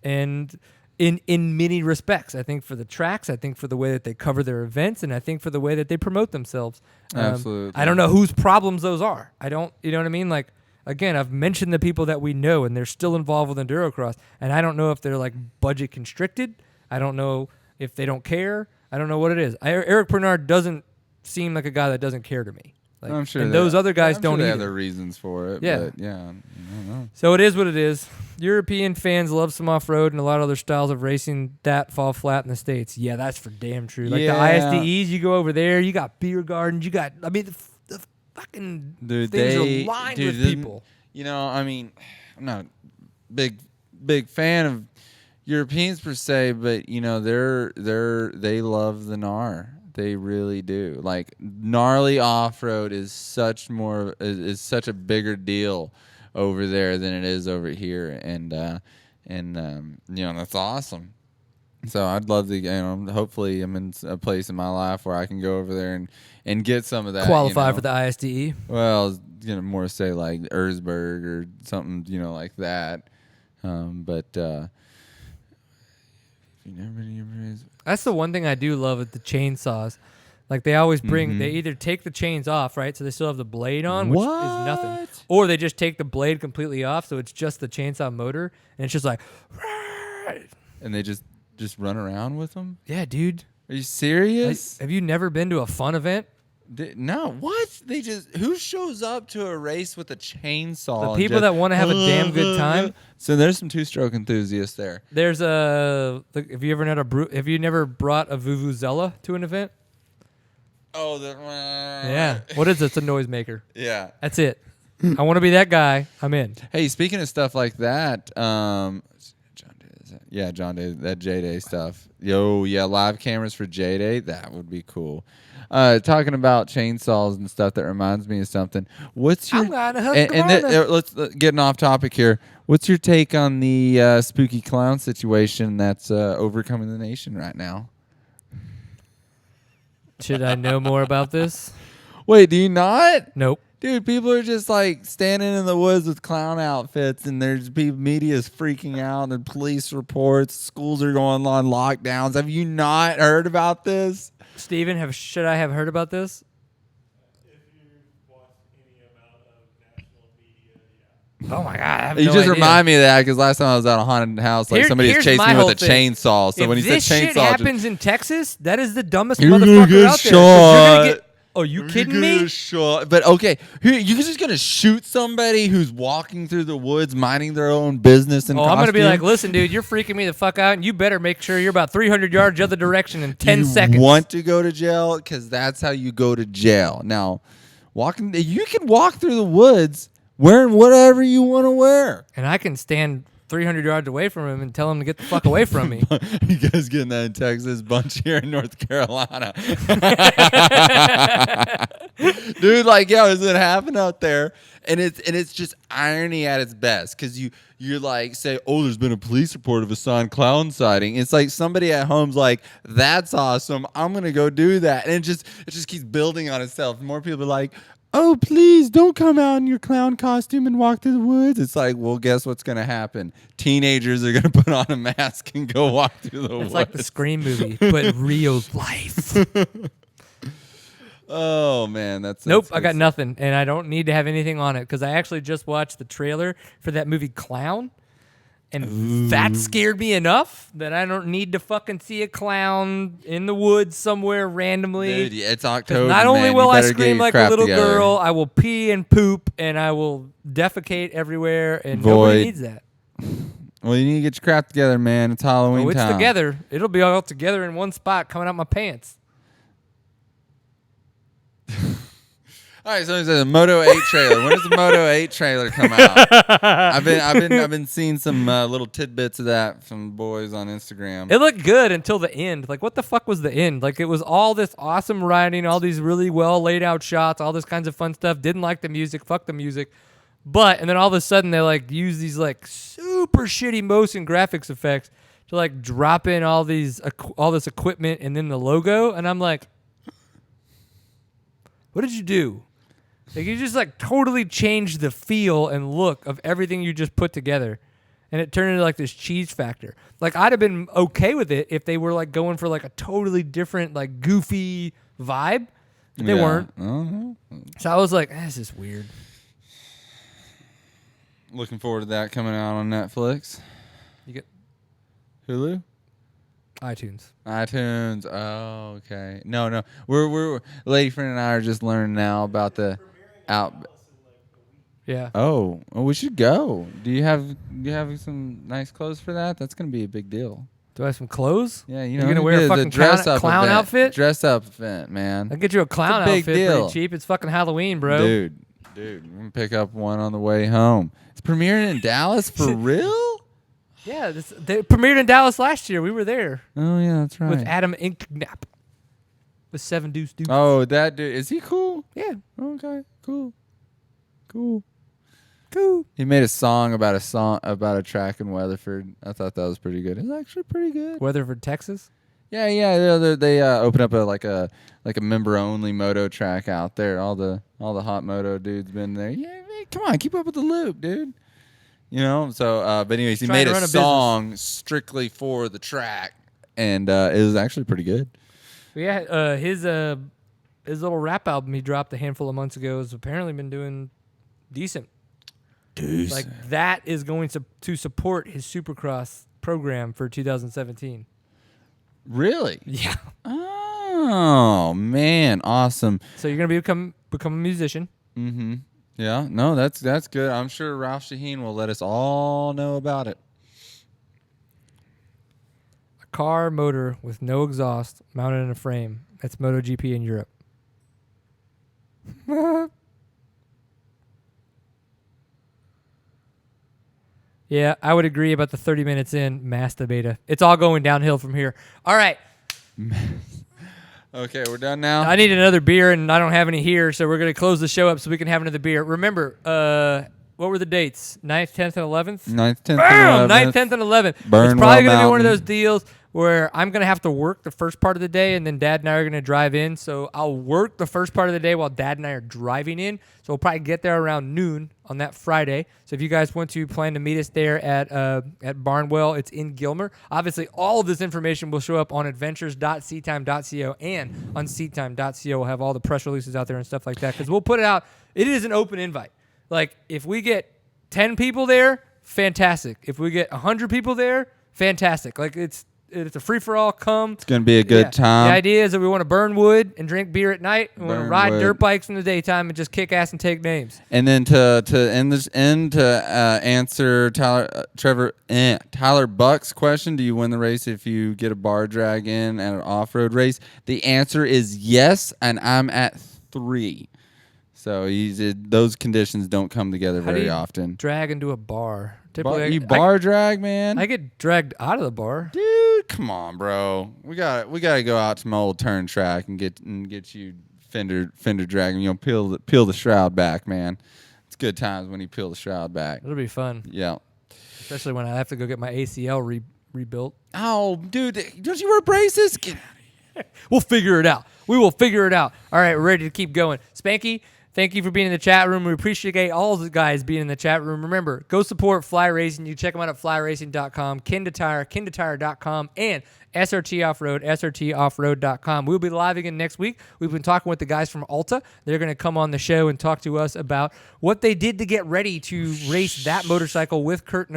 and in many respects. I think for the tracks, I think for the way that they cover their events, and I think for the way that they promote themselves. Absolutely. I don't know whose problems those are. You know what I mean? Like, again, I've mentioned the people that we know, and they're still involved with Endurocross, and I don't know if they're like budget constricted. I don't know if they don't care. I don't know what it is. Eric Bernard doesn't seem like a guy that doesn't care to me. Like, I'm sure and those other guys I'm don't sure they either. have their reasons for it. Yeah. But yeah, I don't know. So it is what it is. European fans love some off-road and a lot of other styles of racing that fall flat in the States. Yeah, that's for damn true. Like the ISDEs, you go over there, you got beer gardens, you got, the fucking things are lined with people. You know, I mean, I'm not a big fan of Europeans per se, but you know, they love the gnar. They really do. Like gnarly off-road is such a bigger deal over there than it is over here, and you know, that's awesome. So I'd love to, you know, hopefully I'm in a place in my life where I can go over there and get some of that. Qualify, you know, for the ISDE. Well, I was gonna more say like Erzberg or something, you know, like that. But if you never been to your place, that's the one thing I do love with the chainsaws. Like they always bring, they either take the chains off, right? So they still have the blade on, which is nothing. Or they just take the blade completely off, so it's just the chainsaw motor, and it's just like, and they just run around with them? Yeah, dude. Are you serious? Have you never been to a fun event? No. What? Who shows up to a race with a chainsaw? The people that want to have a damn good time. So there's some two-stroke enthusiasts there. There's have you never brought a Vuvuzela to an event? Oh, yeah. What is it? It's a noisemaker. Yeah. That's it. I want to be that guy. I'm in. Hey, speaking of stuff like that, John Day, that J-Day stuff. Yo, yeah, live cameras for J-Day. That would be cool. Talking about chainsaws and stuff, that reminds me of something. What's your let's getting off topic here. What's your take on the spooky clown situation that's overcoming the nation right now? Should I know more about this? Wait, do you not? Nope. Dude, people are just like standing in the woods with clown outfits, and there's media's freaking out, and police reports, schools are going on lockdowns. Have you not heard about this? Steven, should I have heard about this? If you've watched any amount of national media, Oh my God, I have You no just idea. remind me of that because last time I was at a haunted house, like somebody was chasing me with a chainsaw. So if when he said this shit chainsaw, happens in Texas, that is the dumbest You're gonna motherfucker get out there. shot. Are you kidding me? But okay, you're just gonna shoot somebody who's walking through the woods, minding their own business. And I'm gonna be like, listen, dude, you're freaking me the fuck out, and you better make sure you're about 300 yards the other direction in 10 seconds. You want to go to jail because that's how you go to jail. Now, you can walk through the woods wearing whatever you want to wear, and I can stand 300 yards away from him and tell him to get the fuck away from me. You guys getting that in Texas? Bunch here in North Carolina. Dude, like, yo, does it happen out there? And it's just irony at its best because you're like, say, oh, there's been a police report of a signed clown sighting. It's like somebody at home's like, that's awesome. I'm going to go do that. And it just keeps building on itself. More people are like, oh, please don't come out in your clown costume and walk through the woods. It's like, well, guess what's going to happen? Teenagers are going to put on a mask and go walk through the woods. It's like the Scream movie, but real life. Oh, man. That's I got nothing, and I don't need to have anything on it because I actually just watched the trailer for that movie Clown, and that scared me enough that I don't need to fucking see a clown in the woods somewhere randomly. Dude, it's October. Not only man, will you I better scream get like your a crap little together. girl, I will pee and poop, and I will defecate everywhere, and nobody needs that. Well, you need to get your crap together, man. It's Halloween It's time. together. It'll be all together in one spot coming out my pants. All right, so there's a Moto 8 trailer. When does the Moto 8 trailer come out? I've been seeing some little tidbits of that from boys on Instagram. It looked good until the end. Like, what the fuck was the end? Like, it was all this awesome riding, all these really well laid out shots, all this kinds of fun stuff. Didn't like the music. Fuck the music. And then all of a sudden they like use these like super shitty motion graphics effects to like drop in all this equipment and then the logo, and I'm like, what did you do? Like, you just like totally changed the feel and look of everything you just put together, and it turned into like this cheese factor. Like, I'd have been okay with it if they were like going for like a totally different like goofy vibe, but they weren't. So I was like, this is weird. Looking forward to that coming out on Netflix. You get Hulu? iTunes. Oh, okay. No. We're lady friend and I are just learning now about the out. Yeah. Oh, we should go. Do you have some nice clothes for that? That's gonna be a big deal. Do I have some clothes? Yeah, You're gonna wear a fucking clown outfit? Dress up event, man. I'll get you a clown outfit deal. pretty cheap. It's fucking Halloween, bro. Dude, I'm gonna pick up one on the way home. It's premiering in Dallas for real? Yeah, they premiered in Dallas last year. We were there. Oh yeah, that's right. With Adam Inknap. With 7 Deuce Deuce. Oh, that dude. Is he cool? Yeah. Okay, cool. He made a song about a track in Weatherford. I thought that was pretty good. It's actually pretty good. Weatherford, Texas? Yeah. They opened up a member only moto track out there. All the hot moto dudes been there. Yeah, man, come on, keep up with the loop, dude. You know, so but anyways, he made a song strictly for the track, and it was actually pretty good. Yeah, his little rap album he dropped a handful of months ago has apparently been doing decent. Like that is going to support his Supercross program for 2017. Really? Yeah. Oh man, awesome. So you're gonna become a musician. Mm-hmm. Yeah, no, that's good. I'm sure Ralph Shaheen will let us all know about it. A car motor with no exhaust mounted in a frame. That's MotoGP in Europe. Yeah, I would agree about the 30 minutes in Mazda Beta. It's all going downhill from here. All right. Okay, we're done now. I need another beer, and I don't have any here, so we're going to close the show up so we can have another beer. Remember, what were the dates? 9th, 10th, and 11th? 9th, 10th, and 11th. 9th, 10th, and 11th. It's probably going to be one of those deals where I'm going to have to work the first part of the day, and then Dad and I are going to drive in. So I'll work the first part of the day while Dad and I are driving in. So we'll probably get there around noon on that Friday. So if you guys want to plan to meet us there at Barnwell, it's in Gilmer. Obviously, all of this information will show up on adventures.seattime.co and on seattime.co. We'll have all the press releases out there and stuff like that because we'll put it out. It is an open invite. Like, if we get 10 people there, fantastic. If we get 100 people there, fantastic. Like, it's a free-for-all. Come. It's going to be a good time. The idea is that we want to burn wood and drink beer at night. We want to ride dirt bikes in the daytime and just kick ass and take names. And then to answer Tyler Buck's question, do you win the race if you get a bar drag in at an off-road race? The answer is yes, and I'm at 3. So those conditions don't come together very often. Drag into a bar. Typically, drag, man. I get dragged out of the bar. Dude, come on, bro. We got to go out to my old turn track and get you fender dragging. You know, peel the shroud back, man. It's good times when you peel the shroud back. It'll be fun. Yeah. Especially when I have to go get my ACL rebuilt. Oh, dude, don't you wear braces? Get out of here. We'll figure it out. We will figure it out. All right, we're ready to keep going. Spanky, thank you for being in the chat room. We appreciate all the guys being in the chat room. Remember, go support Fly Racing. You check them out at flyracing.com, kindatire.com, and SRT Offroad, srtoffroad.com. We'll be live again next week. We've been talking with the guys from Alta. They're going to come on the show and talk to us about what they did to get ready to race that motorcycle with Kurt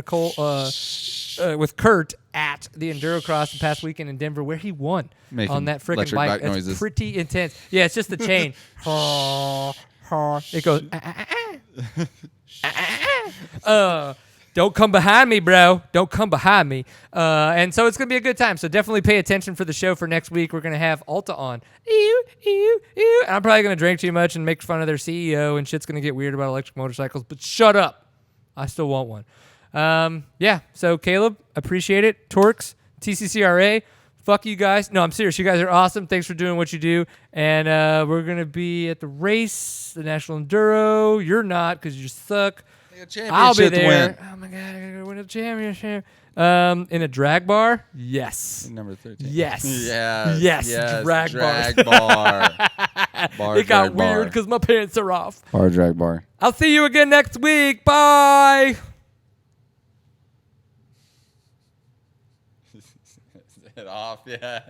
at the Endurocross the past weekend in Denver, where he won on that freaking bike. It's noises. Pretty intense. Yeah, it's just the chain. It goes. Don't come behind me, bro. Don't come behind me. And so it's going to be a good time. So definitely pay attention for the show for next week. We're going to have Alta on. And I'm probably going to drink too much and make fun of their CEO, and shit's going to get weird about electric motorcycles. But shut up. I still want one. Yeah. So Kailub, appreciate it. TORCS, TCCRA. Fuck you guys. No, I'm serious. You guys are awesome. Thanks for doing what you do. And we're going to be at the race, the National Enduro. You're not because you suck. I'll be there. Oh, my God. I got to win a championship. In a drag bar? Yes. Number 13. Yes. Yes. Drag bar. It got weird because my pants are off. Bar drag bar. I'll see you again next week. Bye. It off, yeah.